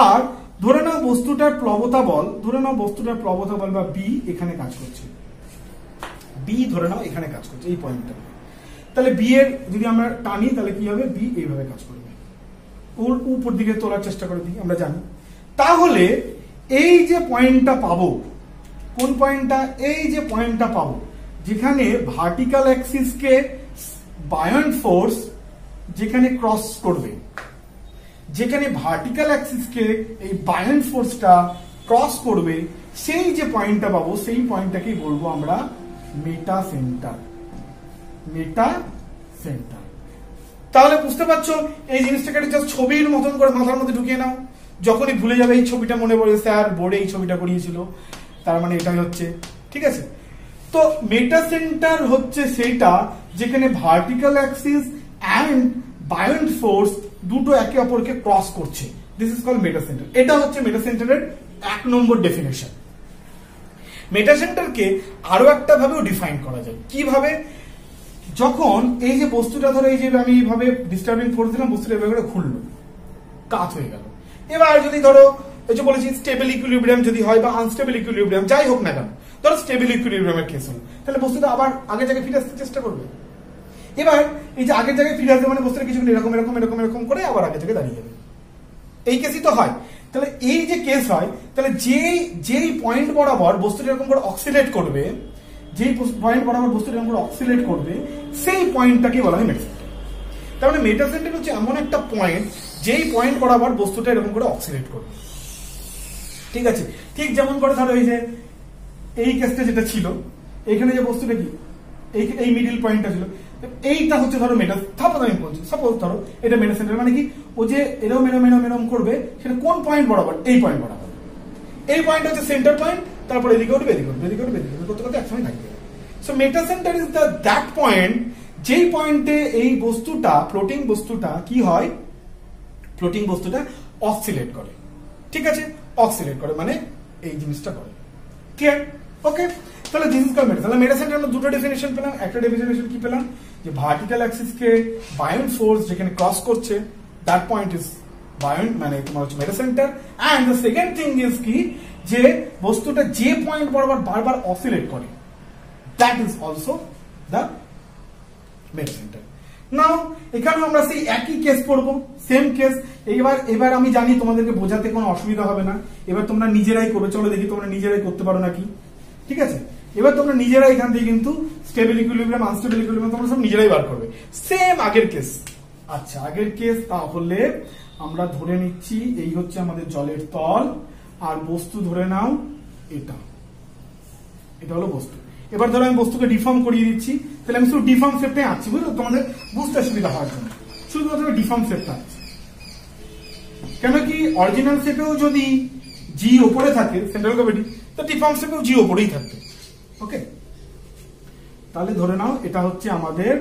[SPEAKER 1] আর ধরে নাও বস্তুটার প্লবতা বল, ধরে নাও বস্তুটার প্লবতা বল বা বি এখানে কাজ করছে, বি ধরে নাও এখানে কাজ করছে এই পয়েন্টটা। তাহলে বি এর যদি আমরা টানি তাহলে কি হবে, বি এইভাবে কাজ করবে, ওর উপর দিকে তোলার চেষ্টা করে বি, আমরা জানি। তাহলে এই যে পয়েন্টটা পাবো, কোন পয়েন্টটা? এই যে পয়েন্টটা পাবো যেখানে ভার্টিক্যাল অ্যাক্সিসকে বায়ন্ট ফোর্স যেখানে ক্রস করবে, যেখানে ভার্টিক্যাল অ্যাক্সিসকে এই বায়ন্ট ফোর্সটা ক্রস করবে, সেই যে পয়েন্টটা পাবো সেই পয়েন্টটাকেই বলবো আমরা মেটা সেন্টার। মেটা সেন্টার। তাহলে বুঝতে পারছো এই জিনিসটাকে জাস্ট ছবির মতন করে মাথার মধ্যে ঢুকিয়ে নাও, যখনই ভুলে যাবে এই ছবিটা মনে পড়ে স্যার বোর্ডে এই ছবিটা করিয়েছিল, তার মানে এটাই হচ্ছে, ঠিক আছে। তো মেটা সেন্টার হচ্ছে সেইটা যেখানে vertical axis and buoyant force দুটো একে অপরকে ক্রস করছে, this is called meta centre. এটা হচ্ছে মেটা সেন্টারের এক নম্বর ডেফিনেশন। মেটা সেন্টারকে আরো একটা ভাবেও ডিফাইন করা যায়। কিভাবে? যখন এই যে বস্তুটা ধরো এই যে আমি এইভাবে ডিস্টার্বিং ফোর্স দিলাম, বস্তুটা এভাবে করে ঘুরলো, কাত হয়ে গেল। এবার যদি ধরো এই যে বলেছি স্টেবল ইকুইলিব্রিয়াম যদি হয় বা আনস্টেবল ইকুইলিব্রিয়াম যাই হোক না কেন, ধরো স্টেবল ইকুইলিব্রিয়ামের কেস হলো, তাহলে বস্তুটা আবার আগের জায়গায় ফিরে আসতে চেষ্টা করবে। এবার এই যে আগের জায়গায় ফিরে আসবে মানে বস্তুটা কিছুক্ষণ এরকম এরকম এরকম এরকম করে আবার আগের জায়গায় দাঁড়িয়ে যাবে। এই কেসই তো হয়। তাহলে এই যে কেস হয়, তাহলে যেই পয়েন্ট বরাবর বস্তুটা এরকম করে অক্সিলেট করবে, যেই পয়েন্ট বরাবর বস্তুটা এরকম করে অক্সিলেট করবে, সেই পয়েন্টটাকে বলা হয় মেটা সেন্টার। তার মানে মেটা সেন্টার হচ্ছে এমন একটা পয়েন্ট যেই পয়েন্ট বরাবর বস্তুটা এরকম করে অক্সিলেট করবে। ঠিক আছে, ঠিক যেমন করে ধরো এই যে এই কেসটা যেটা ছিল, এখানে যে বস্তুটা কি এই মিডিল পয়েন্টটা ছিল, এইটা হচ্ছে ধরো মেটা, সাপোজ আমি বলছি, সাপোজ ধরো এটা মেটা সেন্টার, মানে কি ও যে এরম এরম এরম এরম করবে সেটা কোন পয়েন্ট বরাবর? এই পয়েন্ট বরাবর। এই পয়েন্ট হচ্ছে সেন্টার পয়েন্ট, তারপর এদিকে উঠবে এদিকে উঠবে এদিকে উঠবে এদিকে উঠবে করতে করতে একসময় থাকবে। So meta centre is that point যেই পয়েন্টে এই বস্তুটা, ফ্লোটিং বস্তুটা কি হয়, ফ্লোটিং বস্তুটা অক্সিলেট করে। ঠিক আছে, অক্সিলেট করে মানে এই জিনিসটা করে। ক্লিয়ার? ওকে, তাহলে দিস ইজ কল্ড মেটা। তাহলে মেটা সেন্টার আমরা দুটো ডেফিনেশন পেলাম। একটা ডেফিনেশন কি পেলাম, যে ভার্টিক্যাল অ্যাক্সিস কে বায়ন ফোর্স যেখানে ক্রস করছে, দ্যাট পয়েন্ট ইজ বায়ন, মানে তোমার হচ্ছে metacentre. And the second thing is কি, যে বস্তুটা যে পয়েন্ট বরাবর বারবার অসিলেট করে, that is also the metacentre. Now এখানেও আমরা সেই একই কেস পড়বো, সেম কেস। এবার আমি জানি তোমাদেরকে বোঝাতে কোনো অসুবিধা হবে না, এবার তোমরা নিজেরাই করবে। চলো দেখি তোমরা নিজেরাই করতে পারো নাকি। ঠিক আছে, এবার তোমরা নিজেরাই এখান থেকে কিন্তু স্টেবল ইকুইলিব্রিয়াম, আনস্টেবল ইকুইলিব্রিয়াম তোমরা সব নিজেরাই বার করবে, সেম আগের কেস। আচ্ছা, আগের কেস তাহলে আমরা ধরে নিচ্ছি এই হচ্ছে আমাদের জলের তল, আর বস্তু ধরে নাও এটা, এটা হলো বস্তু। এবার ধরো আমি বস্তুকে ডিফর্ম করিয়ে দিচ্ছি, তাহলে আমি শুধু ডিফর্ম শেপটা আঁকছি, বুঝলো, তোমাদের বুঝতে সুবিধা হওয়ার জন্য শুধুমাত্র ডিফর্ম শেপটা আঁকছি। কেন কি অরিজিনাল শেপেও যদি জি ওপরে থাকে সেন্ট্রাল গ্র্যাভিটি, তো ডিফর্ম শেপেও জি ওপরেই থাকবে। ওকে, তাহলে ধরে নাও এটা হচ্ছে আমাদের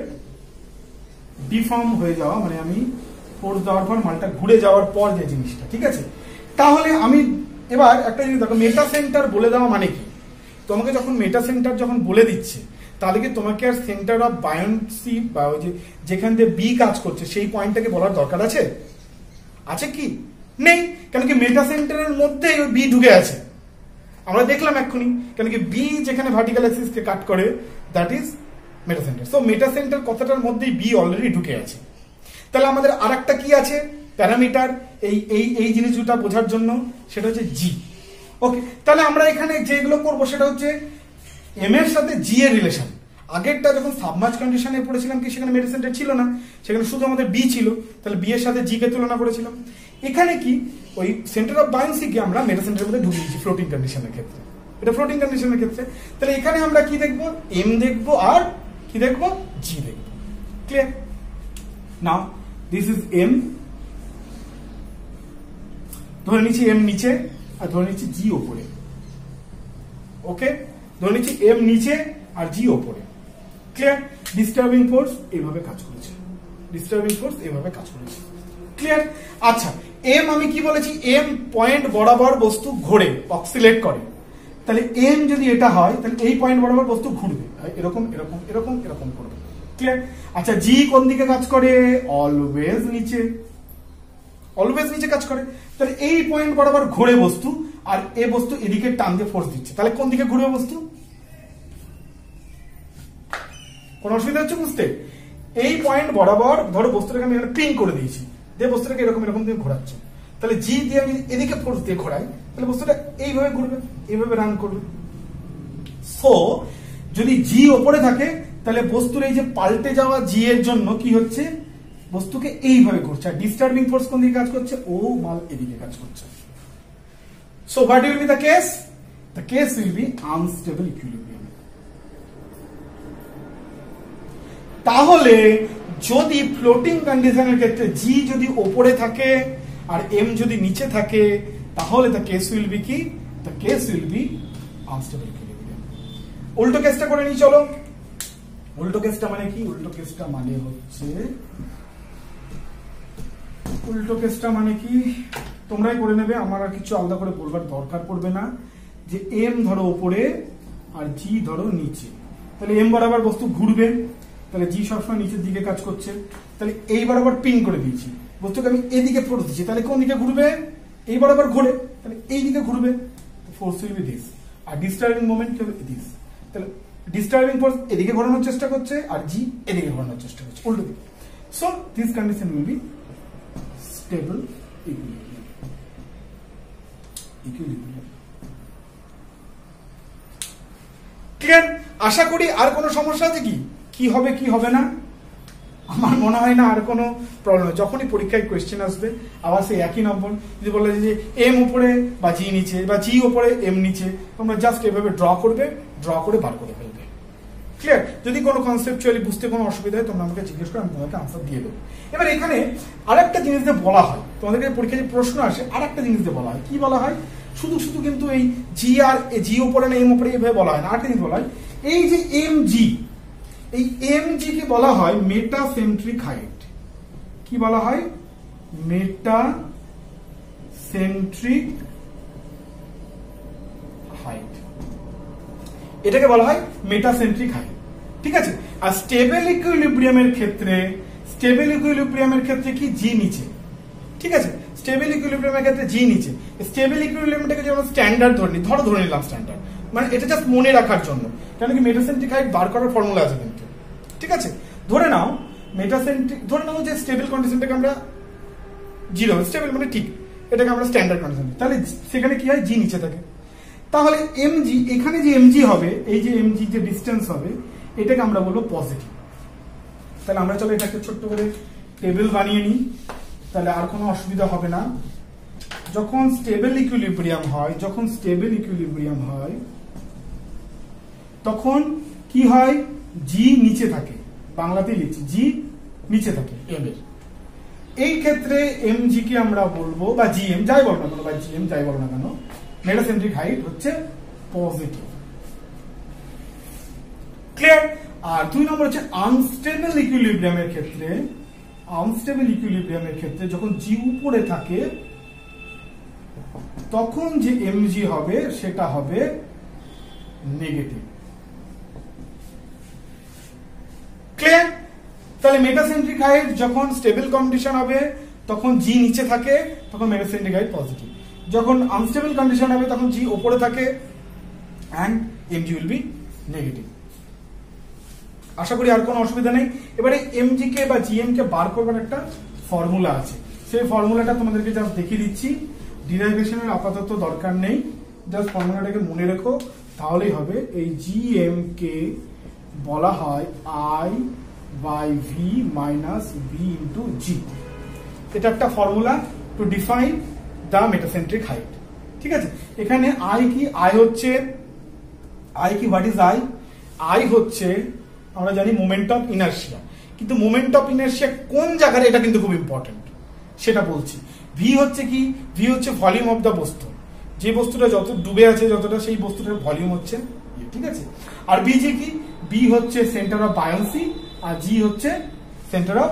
[SPEAKER 1] ডিফর্ম হয়ে যাওয়া, মানে আমি ফোর্স দেওয়ার পর মালটা ঘুরে যাওয়ার পর যে জিনিসটা। ঠিক আছে, তাহলে আমি এবার একটা জিনিস দেখো, মেটা সেন্টার বলে দেওয়া মানে কি, তোমাকে যখন মেটা সেন্টার যখন বলে দিচ্ছে, তাহলে কি তোমাকে আর সেন্টার অফ বায়োন্সি বা ওই যে যেখান দিয়ে বি কাজ করছে সেই পয়েন্টটাকে বলার দরকার আছে? আছে কি? নেই। কেন কি মেটা সেন্টারের মধ্যে বি ঢুকে আছে, আমরা দেখলাম এক্ষুনি। কেন কি বি যেখানে ভার্টিক্যাল অ্যাক্সিস কে কাট করে, that is meta centre. So meta centre কথাটার মধ্যেই বি অলরেডি ঢুকে আছে। তাহলে আমাদের আরেকটা কি আছে প্যারামিটার এই এই এই জিনিসটা বোঝার জন্য, সেটা হচ্ছে জি। ওকে, তাহলে আমরা এখানে যেগুলো করবো সেটা হচ্ছে এম এর সাথে জি এর রিলেশন। আগেরটা যখন সাবমার্জ কন্ডিশনে পড়েছিলাম কি সেখানে মেটা সেন্টার ছিল না, সেখানে শুধু আমাদের বি ছিল, তাহলে বি এর সাথে জি কে তুলনা করেছিলাম। এখানে কি ওই সেন্টার অফ বায়োন্সি কে আমরা মেটা সেন্টারের মধ্যে ঢুকিয়ে দিয়েছি ফ্লোটিং কন্ডিশনের ক্ষেত্রে, এটা ফ্লোটিং কন্ডিশনের ক্ষেত্রে। তাহলে এখানে আমরা কি দেখবো, এম দেখবো আর কি দেখবো, জি দেখবো। Clear? Now this is M, ধরে নিচ্ছি এম নিচে আর ধরে নিচ্ছি জি ওপরে। ওকে, ধরে নিচ্ছি এম নিচে আর জি ওপরে। ক্লিয়ার? ডিস্টার্বিং ফোর্স এইভাবে কাজ করেছে, ডিস্টার্বিং ফোর্স এইভাবে কাজ করেছে। ক্লিয়ার? আচ্ছা, এম আমি কি বলেছি, এম পয়েন্ট বরাবর বস্তু ঘোরে, অক্সিলেট করে। তাহলে এম যদি এটা হয়, তাহলে এই পয়েন্ট বরাবর বস্তু ঘুরবে, এরকম এরকম এরকম এরকম করবে। ক্লিয়ার? আচ্ছা, জি কোন দিকে কাজ করে? অলওয়েজ নিচে, অলওয়েজ নিচে কাজ করে। তাহলে এই পয়েন্ট বরাবর ঘুরে বস্তু, আর এই বস্তু এদিকে টান দিয়ে ফোর্স দিচ্ছে, তাহলে কোন দিকে ঘুরবে বস্তু? কোন অসুবিধা হচ্ছে বুঝতে? এই পয়েন্ট বরাবর ধরো বস্তুটাকে আমি এখানে পিন করে দিয়েছি, দিয়ে বস্তুটাকে এরকম এরকম দিয়ে ঘোরাচ্ছে, তাহলে জি দিয়ে আমি এদিকে ফোর্স দিয়ে ঘোরাই, তাহলে বস্তুটা এইভাবে ঘুরবে, এইভাবে রান করবে। সো যদি জি ওপরে থাকে, তাহলে বস্তুর এই যে পাল্টে যাওয়া জি এর জন্য কি হচ্ছে, বস্তুকে এইভাবে ঘুরছে। আর ডিস্টার্বিং ফোর্স কোন দিকে কাজ করছে? ও মাল এদিকে কাজ করছে। So what will be the case? The case will be unstable equilibrium. তাহলে যদি ফ্লোটিং কন্ডিশনের ক্ষেত্রে জি যদি ওপরে থাকে আর এম যদি নিচে থাকে, তাহলে দ্য কেস উইল বি কি? The case will be unstable equilibrium. উল্টো কেসটা করে নিই, চলো। উল্টো কেসটা মানে কি? উল্টো কেসটা মানে হচ্ছে, উল্টো কেসটা মানে কি তোমরাই করে নেবে, আমার আর কিছু আলাদা করে বলবার দরকার পড়বে না। যে এম ধরো উপরে আর জি ধরো নিচে, তাহলে এম বরাবর বস্তু ঘুরবে, তাহলে জি সবসময় নিচের দিকে কাজ করছে। তাহলে এই বরাবর পিন করে দিয়েছি, বস্তুকে আমি এদিকে ফোর্স দিচ্ছি, তাহলে কোন দিকে ঘুরবে? এই বরাবর ঘুরে, তাহলে এই দিকে ঘুরবে, ফোর্স উইল বি দিস। আর ডিস্টার্বিং মোমেন্ট কি হবে দিস। তাহলে ডিস্টার্বিং ফোর্স এদিকে ঘোরানোর চেষ্টা করছে আর জি এদিকে ঘোরানোর চেষ্টা করছে, উল্টো দিকে। So this condition will be stable equilibrium. Clear? আশা করি আর কোনো সমস্যা আছে কি হবে কি হবে না, আমার মনে হয় না আর কোনো প্রবলেম। যখনই পরীক্ষায় কোয়েশ্চেন আসবে আবার সেই একই নম্বর, যদি বলে যে এম উপরে বা জি নিচে বা জি উপরে এম নিচে, তোমরা জাস্ট এভাবে ড্র করবে, ড্র করে বার করে ফেলবে। ক্লিয়ার? যদি কোনো কনসেপচুয়ালি বুঝতে কোনো অসুবিধা হয় তোমরা আমাকে জিজ্ঞেস করে, আমি তোমাকে আনসার দিয়ে দেবো। এবার এখানে আরেকটা জিনিস দিয়ে বলা হয়, তোমাদেরকে পরীক্ষায় যে প্রশ্ন আসে আরেকটা জিনিস দিয়ে বলা হয়, কি বলা হয়, শুধু শুধু কিন্তু এই জি আর জি উপরে না এম উপরে এইভাবে বলা হয় না, আরেকটা জিনিস বলা হয়, এই যে এম জি, এই এম জি কে বলা হয় মেটাসেন্ট্রিক হাইট। কি বলা হয়? মেটাসেন্ট্রিক হাইট, এটাকে বলা হয় মেটাসেন্ট্রিক হাইট। ঠিক আছে? আর স্টেবল ইকুইলিব্রিয়ামের ক্ষেত্রে কি জি নিচে। ঠিক আছে? স্টেবল ইকুইলিব্রিয়ামের ক্ষেত্রে জি নিচে। স্টেবল ইকুইলিব্রিয়ামটাকে যেমন স্ট্যান্ডার্ড ধরে নিই, ধরে নিলাম স্ট্যান্ডার্ড, মানে এটা জাস্ট মনে রাখার জন্য, কারণ কি মেটাসেন্ট্রিক হাইট বার করার ফর্মুলা আছে কিন্তু। ঠিক আছে? ধরে নাও যে স্টেবল কন্ডিশনটাকে আমরা জিরো, স্টেবল মানে ঠিক, এটাকে আমরা স্ট্যান্ডার্ড কন্ডিশন, তাহলে সেখানে কি হয়, জি নিচে থাকে। তাহলে এমজি, এখানে যে এমজি হবে, এই যে এমজি যে ডিস্টেন্স হবে, এটাকে আমরা বলবো পজিটিভ। তাহলে আমরা চলো এটাকে ছোট্ট করে টেবিল বানিয়ে নিই, তাহলে আর কোনো অসুবিধা হবে না। যখন স্টেবল ইকুইলিব্রিয়াম হয় তখন কি হয়, জি নিচে থাকে, বাংলাতেই লিখছি জি নিচে থাকে এম এর। এই ক্ষেত্রে এমজি কে আমরা বলবো, বা জিএম যাই বলো না কেন, বা জিএম যাই বলো না কেন, মেটাসেন্ট্রিক হাইট হচ্ছে পজিটিভ। ক্লিয়ার? আর 2 নম্বর হচ্ছে আনস্টেবল ইকুইলিব্রিয়ামের ক্ষেত্রে যখন জি উপরে থাকে তখন যে এমজি হবে সেটা হবে নেগেটিভ। ক্লিয়ার? তাহলে মেটাসেন্ট্রিক হাইট যখন স্টেবল কন্ডিশন হবে তখন জি নিচে থাকে, তখন মেটাসেন্ট্রিক হাইট পজিটিভ। যখন আনস্টেবল কন্ডিশন হবে তখন জি উপরে থাকে and mg will be negative. আশা করি আর কোনো অসুবিধা নেই। এবারে এমজি কে বা জিএম কে বার করবার একটা ফর্মুলা আছে, সেই ফর্মুলাটা তোমাদেরকে জাস্ট দেখিয়ে দিচ্ছি। ডিরাইভেশনের আপাতত দরকার নেই, জাস্ট ফর্মুলাটাকে মনে রেখো তাহলেই হবে। এই জিএম কে বলা হয় i by v minus v into g. এটা একটা formula to define the metacentric height. ঠিক আছে? এখানে আই কি, হোয়াট ইজ আই হচ্ছে আমরা জানি মোমেন্ট অফ ইনার্শিয়া, কিন্তু মোমেন্ট অফ ইনার্শিয়া কোন জায়গায় এটা কিন্তু খুব ইম্পর্টেন্ট, সেটা বলছি। ভি হচ্ছে কি, ভি হচ্ছে ভলিউম অফ দ্য বস্তু, যে বস্তুটা যত ডুবে আছে যতটা সেই বস্তুটার ভলিউম হচ্ছে। ঠিক আছে? আর বিজি কি, বি হচ্ছে সেন্টার অফ বায়োন্সি আর জি হচ্ছে সেন্টার অফ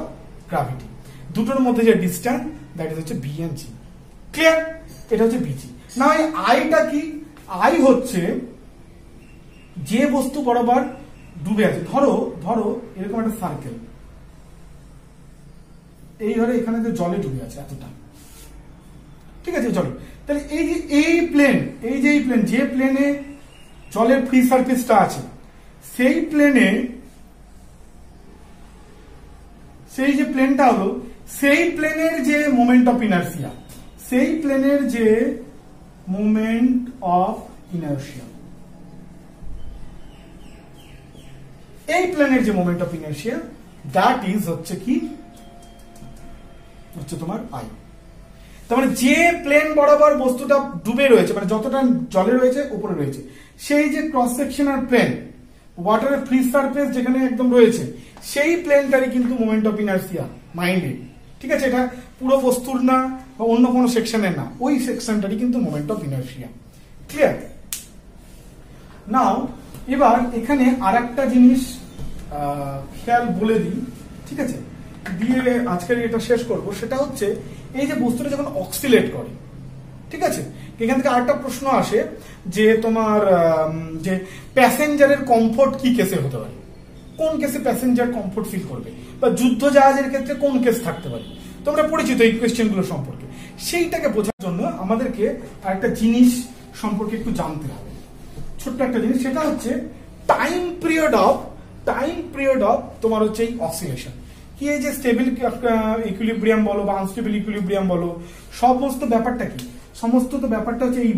[SPEAKER 1] গ্র্যাভিটি। দুটোর মধ্যে যে ডিস্টেন্স দ্যাট ইজ হচ্ছে বি এন্ড জি। ক্লিয়ার? এটা হচ্ছে বিজি। না এই আইটা কি, আই হচ্ছে যে বস্তু বরাবর ডুবে আছে। ধরো এরকম একটা সার্কেল, এই ধরে এখানে যে জলে ডুবে আছে এতটা, ঠিক আছে, জলে। তাহলে এই যে প্লেন, যে প্লেনে জলের ফ্রি সারফেসটা আছে, সেই প্লেনে সেই যে প্লেনটা হলো, সেই প্লেনের যে মোমেন্ট অফ ইনার্সিয়া, এই প্লেনের যে moment of inertia that is হচ্ছে কি, হচ্ছে তোমার আই। তার মানে যে প্লেন বরাবর বস্তুটা ডুবে রয়েছে, মানে যতটা জলে রয়েছে উপরে রয়েছে, সেই যে ক্রস সেকশনাল প্লেন, ওয়াটারের ফ্রি সারফেস যেখানে একদম রয়েছে, সেই প্লেনটারই কিন্তু মোমেন্ট অফ ইনার্সিয়া মাইন্ডেড। ঠিক আছে? এটা পুরো বস্তুর না বা অন্য কোনো সেকশনের না, ওই সেকশনটারই কিন্তু মোমেন্ট অফ ইনার্সিয়া। ক্লিয়ার? নাও এবার এখানে আর একটা জিনিস খেয়াল বলে দিই, ঠিক আছে, দিয়ে আজকের এটা শেষ করব। সেটা হচ্ছে এই যে বস্তুটা যখন অক্সিলেট করে, ঠিক আছে, এখান থেকে আরেকটা প্রশ্ন আসে যে তোমার যে প্যাসেঞ্জারের কমফোর্ট কি কেসে হতে পারে, কোন কেসে প্যাসেঞ্জার কমফোর্ট ফিল করবে, বা যুদ্ধ জাহাজের ক্ষেত্রে কোন কেস থাকতে পারে। তোমরা পরিচিত এই কোয়েশ্চেনগুলো সম্পর্কে। সেইটাকে বোঝার জন্য আমাদেরকে আরেকটা জিনিস সম্পর্কে একটু জানতে হবে। ছোট্ট একটা জিনিস, সেটা হচ্ছে টাইম পিরিয়ড অফ তোমার হচ্ছে এই অসিলেশন। কি এই যে স্টেবল ইকুইলিব্রিয়াম বলো বা আনস্টেবল ইকুইলিব্রিয়াম বলো, সমস্ত ব্যাপারটা কি, সমস্ত তো ব্যাপারটা হচ্ছে এই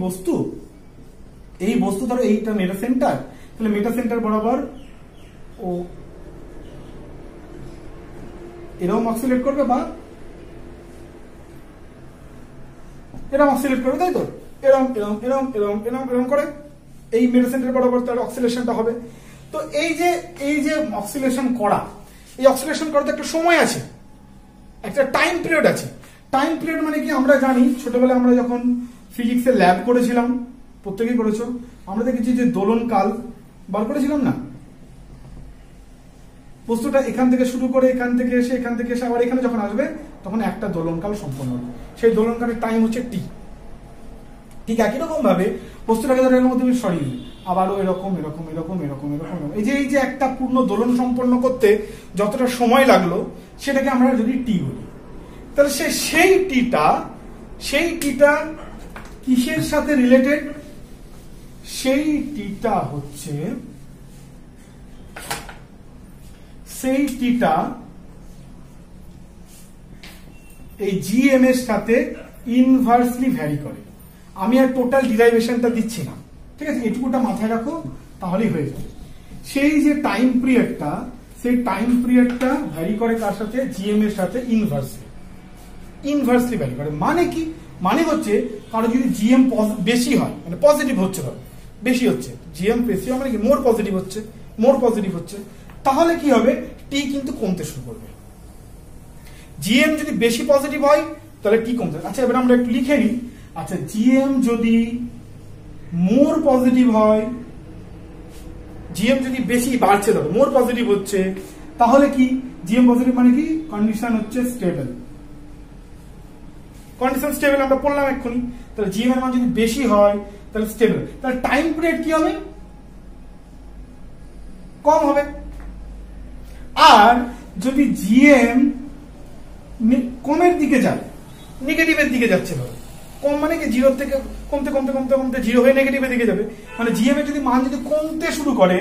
[SPEAKER 1] বস্তু ধরো এইটা মেটা সেন্টার, তাহলে মেটা সেন্টার বরাবর ও এরকম অক্সিলেট করবে বা এরকম অক্সিলেট করবে, তাই তো? এরকম করে এই মেটা সেন্টার বরাবর তার অক্সিলেশনটা হবে। তো এই যে অক্সিলেশন করা, এই অক্সিলেশন করাতে একটা সময় আছে, একটা টাইম পিরিয়ড আছে। টাইম পিরিয়ড মানে কি আমরা জানি, ছোটবেলায় আমরা যখন ফিজিক্সের ল্যাব করেছিলাম, প্রত্যেকেই করেছো, আমরা দেখেছি যে দোলনকাল বার করেছিলাম না, বস্তুটা এখান থেকে শুরু করে এখান থেকে এসে আবার এখানে যখন আসবে তখন একটা দোলনকাল সম্পন্ন হবে, সেই দোলনকালের টাইম হচ্ছে টি। ঠিক একই রকম ভাবে বস্তুটাকে ধরে এর মধ্যে সরিয়ে আবারও এরকম, এই যে একটা পূর্ণ দোলন সম্পন্ন করতে যতটা সময় লাগলো সেটাকে আমরা যদি টি বলি, তাহলে সেই টিটা কিসের সাথে রিলেটেড? সেই টিটা এই জিএম এর সাথে ইনভার্সলি ভ্যারি করে। আমি আর টোটাল ডিরাইভেশনটা দিচ্ছি না, ঠিক আছে? এটুকুটা মাথায় রাখো, তাহলেই হয়ে যাবে। সেই যে টাইম পিরিয়ডটা, সেই টাইম পিরিয়ডটা ভ্যারি করে কার সাথে? জিএম এর সাথে ইনভার্সলি ভ্যারি করে। মানে কি? মানে হচ্ছে কারো যদি জিএম বেশি হয়, মানে পজিটিভ হচ্ছে, ধরো বেশি হচ্ছে, জিএম বেশি হয় মানে কি মোর পজিটিভ হচ্ছে, তাহলে কি হবে? টি কিন্তু কমতে শুরু করবে। জিএম যদি বেশি পজিটিভ হয় তাহলে টি কমতে। আচ্ছা, এবার আমরা একটু লিখে নিই। আচ্ছা, জিএম যদি মোর পজিটিভ হয়, জিএম যদি বেশি বাড়ছে, ধরো মোর পজিটিভ হচ্ছে, তাহলে কি? জিএম পজিটিভ মানে কি? কন্ডিশন হচ্ছে স্টেবল। কন্ডিশন স্টেবল আমরা পড়লাম এক্ষুনি। তাহলে জিএম এর মান যদি বেশি হয় তাহলে স্টেবল, তাহলে টাইম পিরিয়ড কি হবে? কম হবে। আর যদি জিএম কমের দিকে যায়, নেগেটিভের দিকে যাচ্ছে, ধরো কম মানে কি জিরো থেকে কমতে জিরো হয়ে নেগেটিভের দিকে যাবে, মানে জিএম এর যদি মান যদি কমতে শুরু করে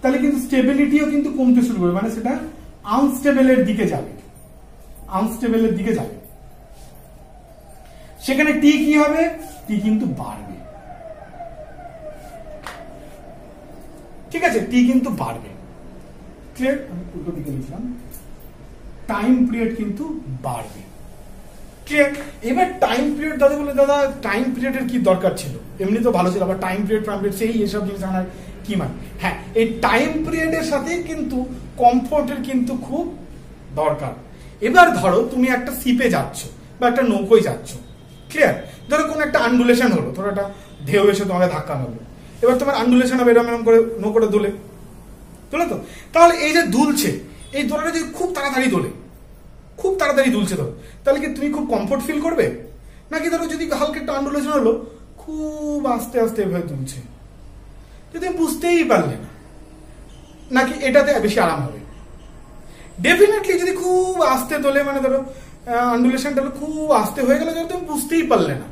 [SPEAKER 1] তাহলে কিন্তু স্টেবিলিটিও কিন্তু কমতে শুরু করবে, মানে সেটা আনস্টেবলের দিকে যাবে, সেখানে টি কি হবে? টি কিন্তু বাড়বে, ঠিক আছে? টি কিন্তু বাড়বে। ক্লিয়ার? আমি উল্টো দিকে লিখলাম, টাইম পিরিয়ড কিন্তু বাড়বে। ক্লিয়ার? এবার টাইম পিরিয়ড দাদা বলে, দাদা টাইম পিরিয়ডের কি দরকার ছিল? এমনি তো ভালো ছিল, আবার টাইম পিরিয়ড সেই এসব জিনিস জানার কি মানে? হ্যাঁ, এই টাইম পিরিয়ডের সাথে কিন্তু কমফোর্টের কিন্তু খুব দরকার। এবার ধরো তুমি একটা শিপে যাচ্ছ বা একটা নৌকোয় যাচ্ছ, ক্লিয়ার? ধরো কোনো একটা আন্ডুলেশন হলো, ধরো একটা ঢেউ এসে তোমাকে ধাক্কা মারলো, এবার তোমার আন্ডুলেশন হবে এরকম করে নৌকোটা দোলে তো, তাহলে এই যে দুলছে, এই দোলাটা যদি খুব তাড়াতাড়ি দুলছে, ধরো তাহলে কি তুমি খুব কমফোর্ট ফিল করবে? নাকি ধরো যদি হালকা একটা আন্ডুলেশন হলো, খুব আস্তে এভাবে দুলছে, যদি বুঝতেই পারলে না, নাকি এটাতে বেশি আরাম হবে? ডেফিনেটলি যদি খুব আস্তে দোলে, মানে ধরো আন্ডুলেশনটা খুব আস্তে হয়ে গেলে যদি তুমি বুঝতেই পারলে না,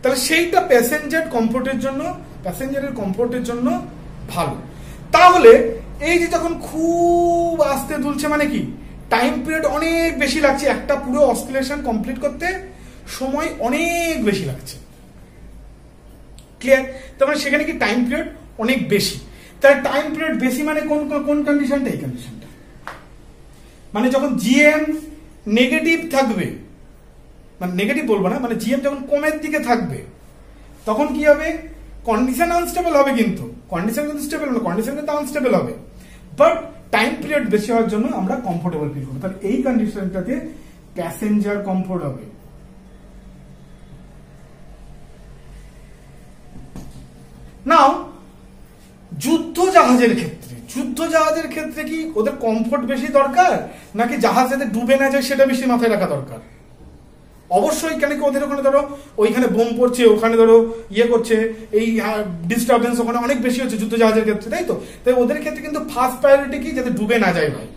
[SPEAKER 1] তাহলে সেইটা প্যাসেঞ্জারের কমফোর্টের জন্য ভালো। তাহলে এই যে যখন খুব আস্তে দুলছে মানে কি? টাইম পিরিয়ড অনেক বেশি লাগছে, একটা পুরো অসিলেশন কমপ্লিট করতে সময় অনেক বেশি লাগছে। ক্লিয়ার? তার মানে সেখানে কি টাইম পিরিয়ড অনেক বেশি। তাহলে টাইম পিরিয়ড বেশি মানে কোন কন্ডিশনটা? এই কন্ডিশনটা, মানে যখন জিএম নেগেটিভ থাকবে, মানে নেগেটিভ বলবো না, মানে জিএম যখন কমের দিকে থাকবে তখন কি হবে? কন্ডিশন আনস্টেবল হবে, কিন্তু কন্ডিশন কিন্তু স্টেবল না, কন্ডিশন কিন্তু আনস্টেবল হবে, বাট টাইম পিরিয়ড বেশি হওয়ার জন্য আমরা কমফোর্টেবল ফিল করবো। তাহলে এই কন্ডিশনটাতে প্যাসেঞ্জার কমফোর্ট হবে। নাও যুদ্ধ জাহাজের ক্ষেত্রে কি ওদের কমফোর্ট বেশি দরকার, নাকি জাহাজ যাতে ডুবে না যায় সেটা বেশি মাথায় রাখা দরকার? অবশ্যই, কেন কি ওদের ওখানে ধরো ওইখানে বোম পড়ছে, ওখানে ধরো করছে, এই ডিস্টারবেন্স ওখানে অনেক বেশি হচ্ছে যুদ্ধ জাহাজের ক্ষেত্রে, তাই তো? তাই ওদের ক্ষেত্রে কিন্তু ফার্স্ট প্রায়োরিটি কি? যাতে ডুবে না যায় ভাই।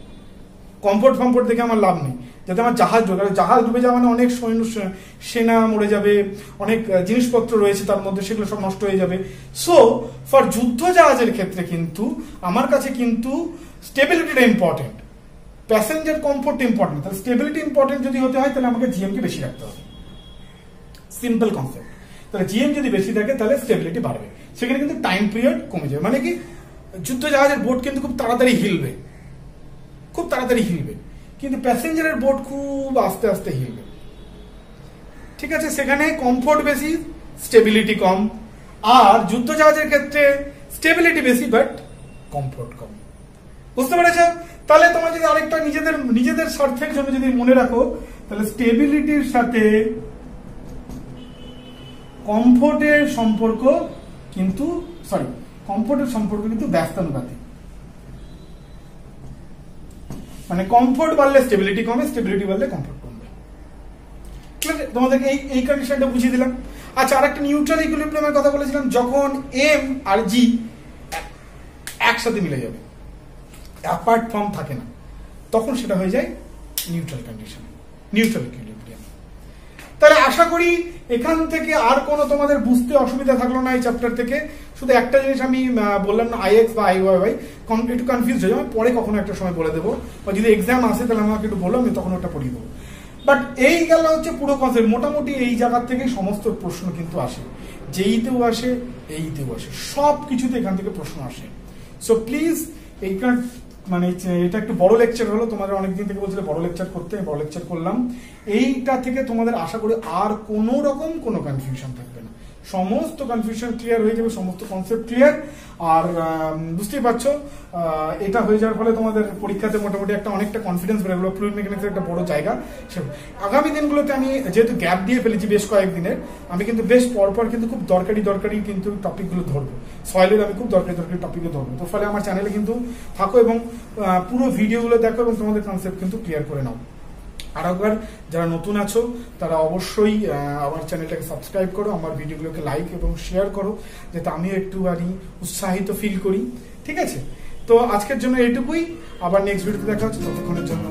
[SPEAKER 1] কমফোর্ট দেখে আমার লাভ নেই, যাতে আমার জাহাজ ডুবে, জাহাজ ডুবে যাওয়া মানে অনেক সেনা মরে যাবে, অনেক জিনিসপত্র রয়েছে তার মধ্যে, সেগুলো সব নষ্ট হয়ে যাবে। সো ফর যুদ্ধ জাহাজের ক্ষেত্রে কিন্তু আমার কাছে কিন্তু স্টেবিলিটিটা ইম্পর্টেন্ট, প্যাসেঞ্জার কমফোর্ট ইম্পর্টেন্ট। তাহলে স্টেবিলিটি ইম্পর্টেন্ট যদি হতে হয় তাহলে আমাকে জিএম কে বেশি রাখতে হবে, সিম্পল কনসেপ্ট। তাহলে জিএম যদি বেশি থাকে তাহলে স্টেবিলিটি বাড়বে, সেখানে কিন্তু টাইম পিরিয়ড কমে যাবে। মানে কি, যুদ্ধ জাহাজের বোট কিন্তু খুব তাড়াতাড়ি হিলবে, খুব তাড়াতাড়ি হিলবে, কিন্তু প্যাসেঞ্জারের বোট খুব আস্তে আস্তে হিলবে। ঠিক আছে, সেখানে কমফোর্ট বেশি, স্টেবিলিটি কম। আর যুদ্ধ জাহাজের ক্ষেত্রে স্টেবিলিটি বেশি বাট কমফোর্ট কম। বুঝতে পেরেছ? তাহলে তোমরা যদি আরেকটা নিজেদের স্বার্থের জন্য যদি মনে রাখো, তাহলে স্টেবিলিটির সাথে কমফোর্টের সম্পর্ক কিন্তু ব্যস্তানুপাতিক। মানে কমফোর্ট বাড়লে স্টেবিলিটি কমে, স্টেবিলিটি বাড়লে কমফোর্ট কমবে। তোমাদেরকে এই কন্ডিশনটা বুঝিয়ে দিলাম। আচ্ছা, আর একটা নিউট্রাল ইকুইলিব্রিয়ামের কথা বলেছিলাম, যখন এম আর জি একসাথে মিলে যাবে, অ্যাপার্ট ফ্রম থাকে না, তখন সেটা হয়ে যায় নিউট্রাল কন্ডিশন, নিউট্রাল ইকুইলিব্রিয়াম। তাহলে আশা করি এখান থেকে আর কোনো তোমাদের বুঝতে অসুবিধা থাকলো না এই চ্যাপ্টার থেকে। শুধু একটা জিনিস আমি বললাম না, আইএক্স বা আইওয়াই একটু কনফিউজ হয়ে যাবে, পরে কখনো একটা সময় বলে দেবো, বা যদি এক্সাম আসে তাহলে আমাকে একটু বলো, আমি তখন ওটা পড়িয়ে দেবো। বাট এই গেল হচ্ছে পুরো কনসেপ্ট। মোটামুটি এই জায়গার থেকে সমস্ত প্রশ্ন কিন্তু আসে, যেইতেও আসে, এইতেও আসে, সব কিছুতে এখান থেকে প্রশ্ন আসে। সো প্লিজ এইখান মানে এটা একটু বড় লেকচার হলো, তোমাদের অনেকদিন থেকে বলছিলে বড় লেকচার করতে, বড় লেকচার করলাম। এইটা থেকে তোমাদের আশা করি আর কোনো রকম কোনো কনফিউশন থাকবে না, সমস্ত কনফিউশন ক্লিয়ার হয়ে যাবে, সমস্ত কনসেপ্ট ক্লিয়ার। আর বুঝতেই পারছো, এটা হয়ে যাওয়ার ফলে তোমাদের পরীক্ষাতে মোটামুটি একটা অনেকটা কনফিডেন্স বেড়ে গেলো। ফ্লুইড মেকানিক্সের একটা বড় জায়গা। আগামী দিনগুলোতে আমি যেহেতু গ্যাপ দিয়ে ফেলেছি বেশ কয়েকদিনের, আমি কিন্তু বেশ পরপর কিন্তু খুব দরকারি কিন্তু টপিকগুলো ধরবো। সয়েলের আমি খুব দরকারি টপিকগুলো ধরবো। তো ফলে আমার চ্যানেলে কিন্তু থাকো এবং পুরো ভিডিওগুলো দেখো এবং তোমাদের কনসেপ্ট কিন্তু ক্লিয়ার করে নাও। আর একবার যারা নতুন আছো তারা অবশ্যই আমার চ্যানেলটাকে সাবস্ক্রাইব করো, আমার ভিডিওগুলোকে লাইক এবং শেয়ার করো, যাতে আমিও একটুখানি উৎসাহিত ফিল করি। ঠিক আছে, তো আজকের জন্য এইটুকুই, আবার নেক্সট ভিডিওতে দেখা হচ্ছে, ততক্ষণের জন্য